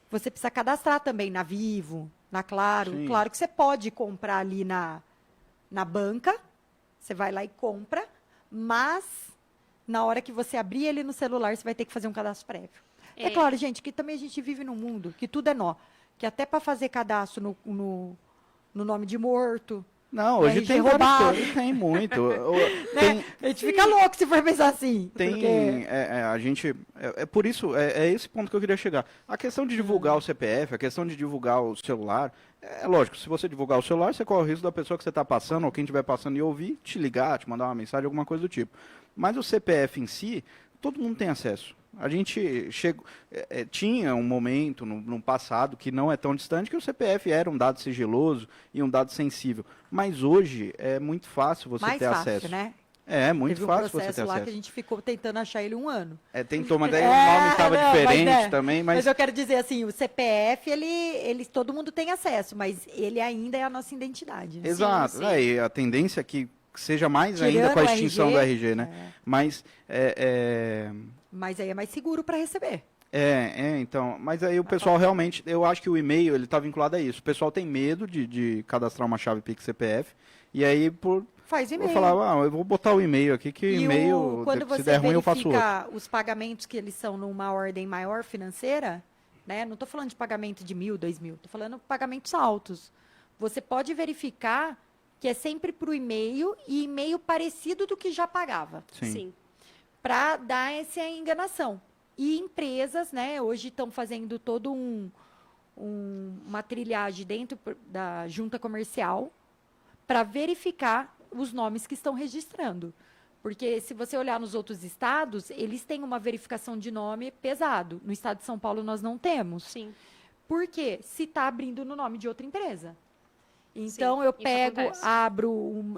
você precisa cadastrar também na Vivo, na Claro. Sim. Claro que você pode comprar ali na banca, você vai lá e compra, mas na hora que você abrir ele no celular, você vai ter que fazer um cadastro prévio. É claro, gente, que também a gente vive num mundo que tudo é nó. Que até para fazer cadastro no nome de morto... Não, hoje RG tem roubado. várias coisas, tem muito. Né? A gente fica louco se for pensar assim. Tem, porque- a gente, por isso, é esse ponto que eu queria chegar. A questão de divulgar o CPF, a questão de divulgar o celular, é lógico, se você divulgar o celular, você corre o risco da pessoa que você está passando, ou quem estiver passando e ouvir, te ligar, te mandar uma mensagem, alguma coisa do tipo. Mas o CPF em si, todo mundo tem acesso. A gente tinha um momento no passado, que não é tão distante, que o CPF era um dado sigiloso e um dado sensível. Mas hoje é muito fácil você mais ter fácil, acesso. né? É muito Teve fácil um você processo ter lá acesso. que a gente ficou tentando achar ele 1 ano. Tentou, mas daí o nome estava não, diferente também, Mas mas eu quero dizer assim, o CPF, todo mundo tem acesso, mas ele ainda é a nossa identidade. Né? exato. sim. E a tendência é que que seja mais ainda Tirando com a o extinção RG, do RG, né? é. Mas, Mas aí é mais seguro para receber. então, mas aí o pessoal realmente, eu acho que o e-mail, ele tá vinculado a isso. O pessoal tem medo de cadastrar uma chave Pix CPF, e aí Faz vou e-mail. falar, eu vou botar o e-mail aqui, que e-mail, Quando se você der ruim eu faço outro. verifica os pagamentos que eles são numa ordem maior financeira, né? Não estou falando de pagamento de 1.000, 2.000, estou falando de pagamentos altos. Você pode verificar que é sempre para o e-mail e e-mail parecido do que já pagava, Sim. para dar essa enganação. E empresas, né, hoje estão fazendo todo uma trilhagem dentro da junta comercial para verificar os nomes que estão registrando. Porque se você olhar nos outros estados, eles têm uma verificação de nome pesado. No estado de São Paulo nós não temos. Sim. Por quê? Se está abrindo no nome de outra empresa. Então, Sim, eu isso pego, acontece. abro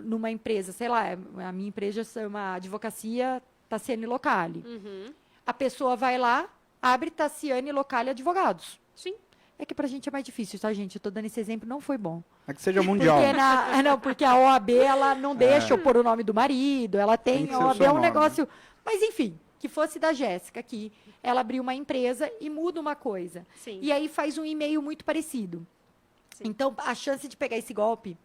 numa empresa, sei lá, a minha empresa chama Advocacia Tassiane Locale. Uhum. A pessoa vai lá, abre Tassiane Locale Advogados. Sim. É que pra gente é mais difícil, tá, gente? Eu tô dando esse exemplo, não foi bom. É que seja mundial. Porque a OAB, ela não deixa eu pôr o nome do marido, ela Tem tem, que a ser o OAB seu é um nome. negócio... Mas, enfim, que fosse da Jéssica aqui, ela abriu uma empresa e muda uma coisa. Sim. E aí faz um e-mail muito parecido. Sim. Então, a chance de pegar esse golpe,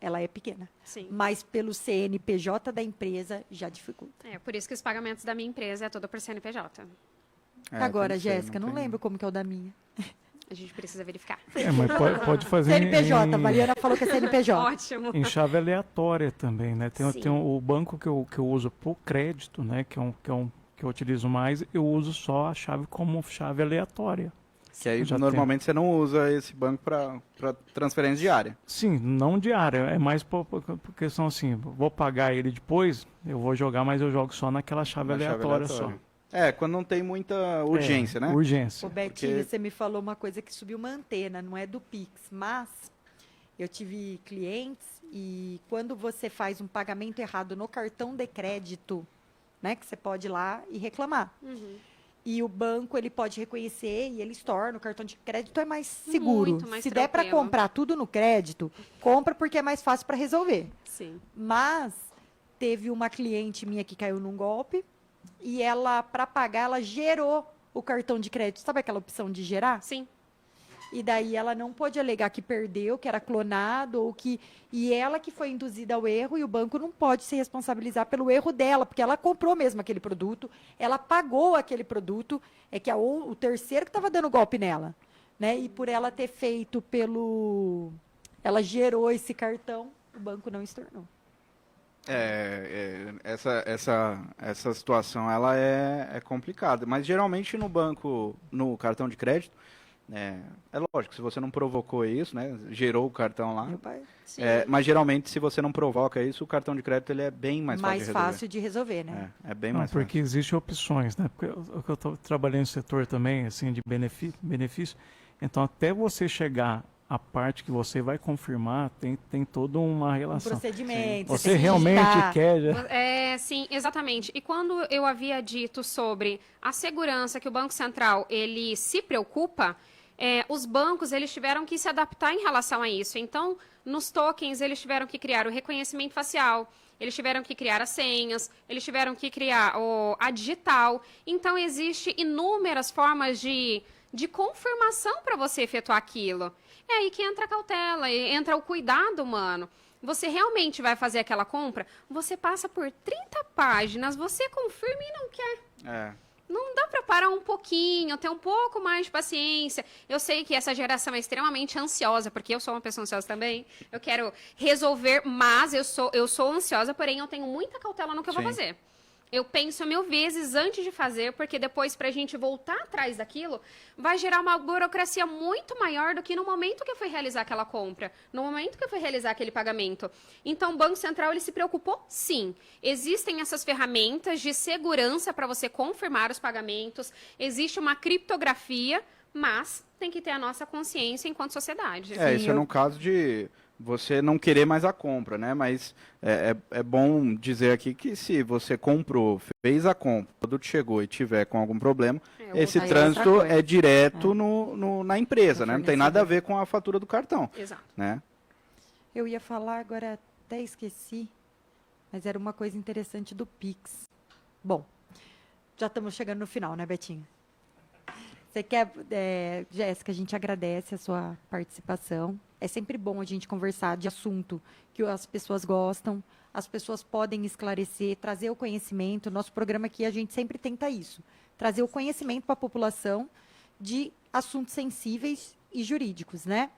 ela é pequena. Sim. Mas pelo CNPJ da empresa, já dificulta. É por isso que os pagamentos da minha empresa é todo por CNPJ. Agora, tem que ser, Jéssica, não tem- lembro como que é o da minha. A gente precisa verificar. Mas pode fazer CNPJ, a em, Mariana falou que é CNPJ. Ótimo. em chave aleatória também, né? Tem Sim. o banco que eu uso por crédito, né? Que eu utilizo mais, eu uso só a chave como chave aleatória. Que aí, Já normalmente, você não usa esse banco para transferência diária. Sim, não diária, é mais por questão assim, vou pagar ele depois, eu vou jogar, mas eu jogo só naquela chave Na chave aleatória aleatória. só. Quando não tem muita urgência, É, né? Urgência. Ô, Betinho, Porque- você me falou uma coisa que subiu uma antena, não é do Pix, mas eu tive clientes e quando você faz um pagamento errado no cartão de crédito, né, que você pode ir lá e reclamar. Uhum. E o banco, ele pode reconhecer e eles tornam. O cartão de crédito é mais seguro. Muito mais Se der para tranquilo. comprar tudo no crédito, compra porque é mais fácil para resolver. Sim. Mas teve uma cliente minha que caiu num golpe e ela, para pagar, ela gerou o cartão de crédito. Sabe aquela opção de gerar? Sim. E daí ela não pôde alegar que perdeu, que era clonado, ou que. E ela que foi induzida ao erro, e o banco não pode se responsabilizar pelo erro dela, porque ela comprou mesmo aquele produto, ela pagou aquele produto, é que o terceiro que estava dando golpe nela. Né? E por ela ter feito pelo. Ela gerou esse cartão, o banco não estornou. Essa situação ela é complicada, mas geralmente no banco, no cartão de crédito, é lógico, se você não provocou isso, né, gerou o cartão lá, Meu pai. Sim. mas geralmente se você não provoca isso, o cartão de crédito ele é bem mais fácil de resolver. Fácil de resolver, né? É bem Não, mais porque existem opções, né? Porque eu estou trabalhando no setor também, assim, de benefício. Então, até você chegar à parte que você vai confirmar, tem toda uma Um relação. procedimento. Você tem que realmente digitar. quer... já- Sim, exatamente. E quando eu havia dito sobre a segurança que o Banco Central ele se preocupa, os bancos eles tiveram que se adaptar em relação a isso. Então, nos tokens eles tiveram que criar o reconhecimento facial, eles tiveram que criar as senhas, eles tiveram que criar a digital. Então, existe inúmeras formas de confirmação para você efetuar aquilo. É aí que entra a cautela, entra o cuidado humano. Você realmente vai fazer aquela compra, você passa por 30 páginas, você confirma e não quer. Não dá para parar um pouquinho, ter um pouco mais de paciência. Eu sei que essa geração é extremamente ansiosa, porque eu sou uma pessoa ansiosa também. Eu quero resolver, mas eu sou ansiosa, porém eu tenho muita cautela no que eu vou Sim. fazer. Eu penso 1000 vezes antes de fazer, porque depois, para a gente voltar atrás daquilo, vai gerar uma burocracia muito maior do que no momento que eu fui realizar aquela compra, no momento que eu fui realizar aquele pagamento. Então, o Banco Central ele se preocupou? Sim. Existem essas ferramentas de segurança para você confirmar os pagamentos, existe uma criptografia, mas tem que ter a nossa consciência enquanto sociedade. Isso é no caso de você não querer mais a compra, né? Mas é bom dizer aqui que se você comprou, fez a compra, o produto chegou e tiver com algum problema, esse aí é outra trânsito coisa. é direto na empresa, No né? Não tem nada a fornecedor. ver com a fatura do cartão, Exato. né? Eu ia falar, agora até esqueci. Mas era uma coisa interessante do Pix. Bom, já estamos chegando no final, né, Betinho? Você quer, Jéssica, a gente agradece a sua participação. É sempre bom a gente conversar de assunto que as pessoas gostam, as pessoas podem esclarecer, trazer o conhecimento. Nosso programa aqui, a gente sempre tenta isso, trazer o conhecimento para a população de assuntos sensíveis e jurídicos, né?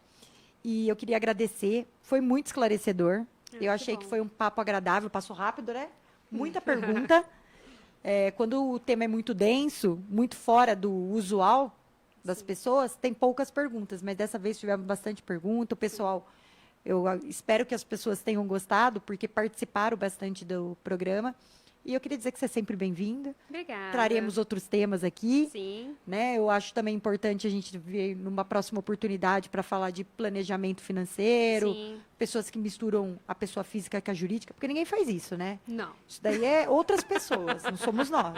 E eu queria agradecer, foi muito esclarecedor. Eu achei que foi um papo agradável, passou rápido, né? Muita pergunta. Quando o tema é muito denso, muito fora do usual das pessoas, tem poucas perguntas, mas dessa vez tivemos bastante pergunta. O pessoal, eu espero que as pessoas tenham gostado, porque participaram bastante do programa. E eu queria dizer que você é sempre bem-vinda. Obrigada. Traremos outros temas aqui. Sim. Né? Eu acho também importante a gente ver numa próxima oportunidade para falar de planejamento financeiro, Sim. pessoas que misturam a pessoa física com a jurídica, porque ninguém faz isso, né? Não. Isso daí é outras pessoas, não somos nós.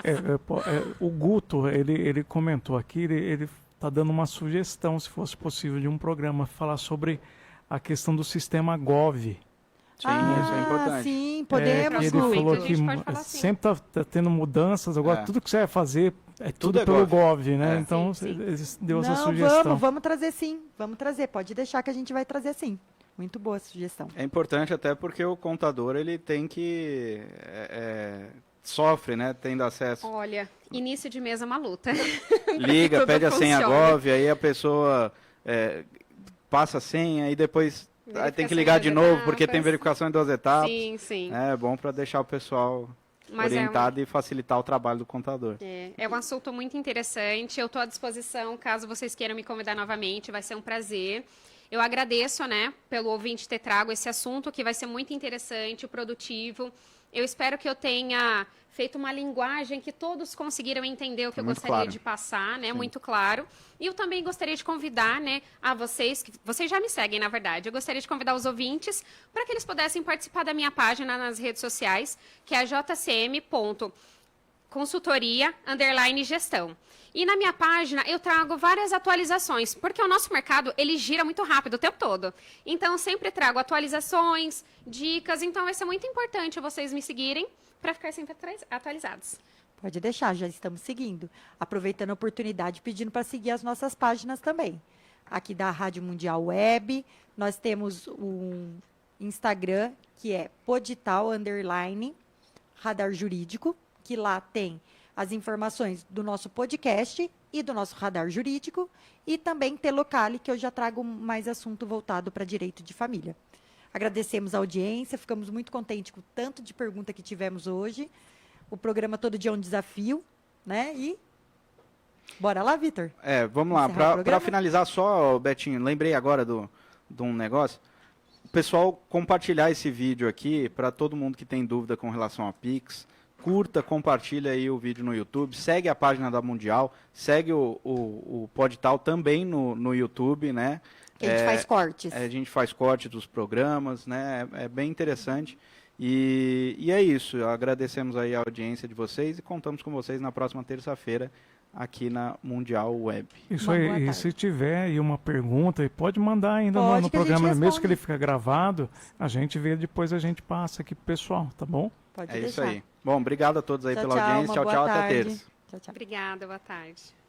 O Guto, ele comentou aqui, ele está dando uma sugestão, se fosse possível, de um programa falar sobre a questão do sistema GOV. Sim, isso é importante. Sim, Que podemos, ele Guto. falou A gente que pode falar assim. sempre está tendo mudanças, agora É. tudo que você vai fazer é Tudo tudo é pelo Gov. GOV, né? É. Então, Sim, sim. ele deu essa Não, sugestão. vamos trazer sim, vamos trazer. Pode deixar que a gente vai trazer sim. Muito boa a sugestão. É importante até porque o contador, ele tem que... sofre, né? Tendo acesso. Olha, início de mês é uma luta. Liga, Tudo pede a senha funciona. GOV, aí a pessoa passa a senha e depois aí tem que Verificação ligar em de duas novo, porque tem etapas. verificação em 2 etapas. Sim, sim. É bom para deixar o pessoal Mas orientado e facilitar o trabalho do contador. É um assunto muito interessante. Eu estou à disposição, caso vocês queiram me convidar novamente, vai ser um prazer. Eu agradeço, né, pelo ouvinte ter trago esse assunto, que vai ser muito interessante, produtivo. Eu espero que eu tenha feito uma linguagem que todos conseguiram entender o que eu Muito gostaria claro. de passar, né, Sim. muito claro. E eu também gostaria de convidar, né, a vocês, que vocês já me seguem, na verdade, eu gostaria de convidar os ouvintes para que eles pudessem participar da minha página nas redes sociais, que é a jcm.consultoria_gestão. E na minha página eu trago várias atualizações, porque o nosso mercado, ele gira muito rápido o tempo todo. Então, eu sempre trago atualizações, dicas, então vai ser muito importante vocês me seguirem para ficar sempre atualizados. Pode deixar, já estamos seguindo. Aproveitando a oportunidade, pedindo para seguir as nossas páginas também. Aqui da Rádio Mundial Web, nós temos um Instagram, que é podital_radar jurídico, que lá tem as informações do nosso podcast e do nosso radar jurídico, e também Telocali, que eu já trago mais assunto voltado para direito de família. Agradecemos a audiência, ficamos muito contentes com o tanto de pergunta que tivemos hoje. O programa todo dia é um desafio, né? E bora lá, Vitor. Vamos lá. Encerrar o Para programa? finalizar só, Betinho, lembrei agora de um negócio. O pessoal compartilhar esse vídeo aqui para todo mundo que tem dúvida com relação a Pix. Curta, compartilha aí o vídeo no YouTube, segue a página da Mundial, segue o Podital também no YouTube, né? Que a gente faz cortes. A gente faz corte dos programas, né? É bem interessante. E é isso. Agradecemos aí a audiência de vocês e contamos com vocês na próxima terça-feira aqui na Mundial Web. Isso Uma aí, boa e tarde. se tiver aí uma pergunta, pode mandar ainda Pode, no que a gente programa, mesmo responde. que ele fica gravado, a gente vê, depois a gente passa aqui pro pessoal, tá bom? Pode É isso deixar. aí. Bom, obrigado a todos aí Tchau, pela tchau, audiência. uma Tchau, boa tchau, até tarde. terça. Tchau, tchau. Obrigada, boa tarde.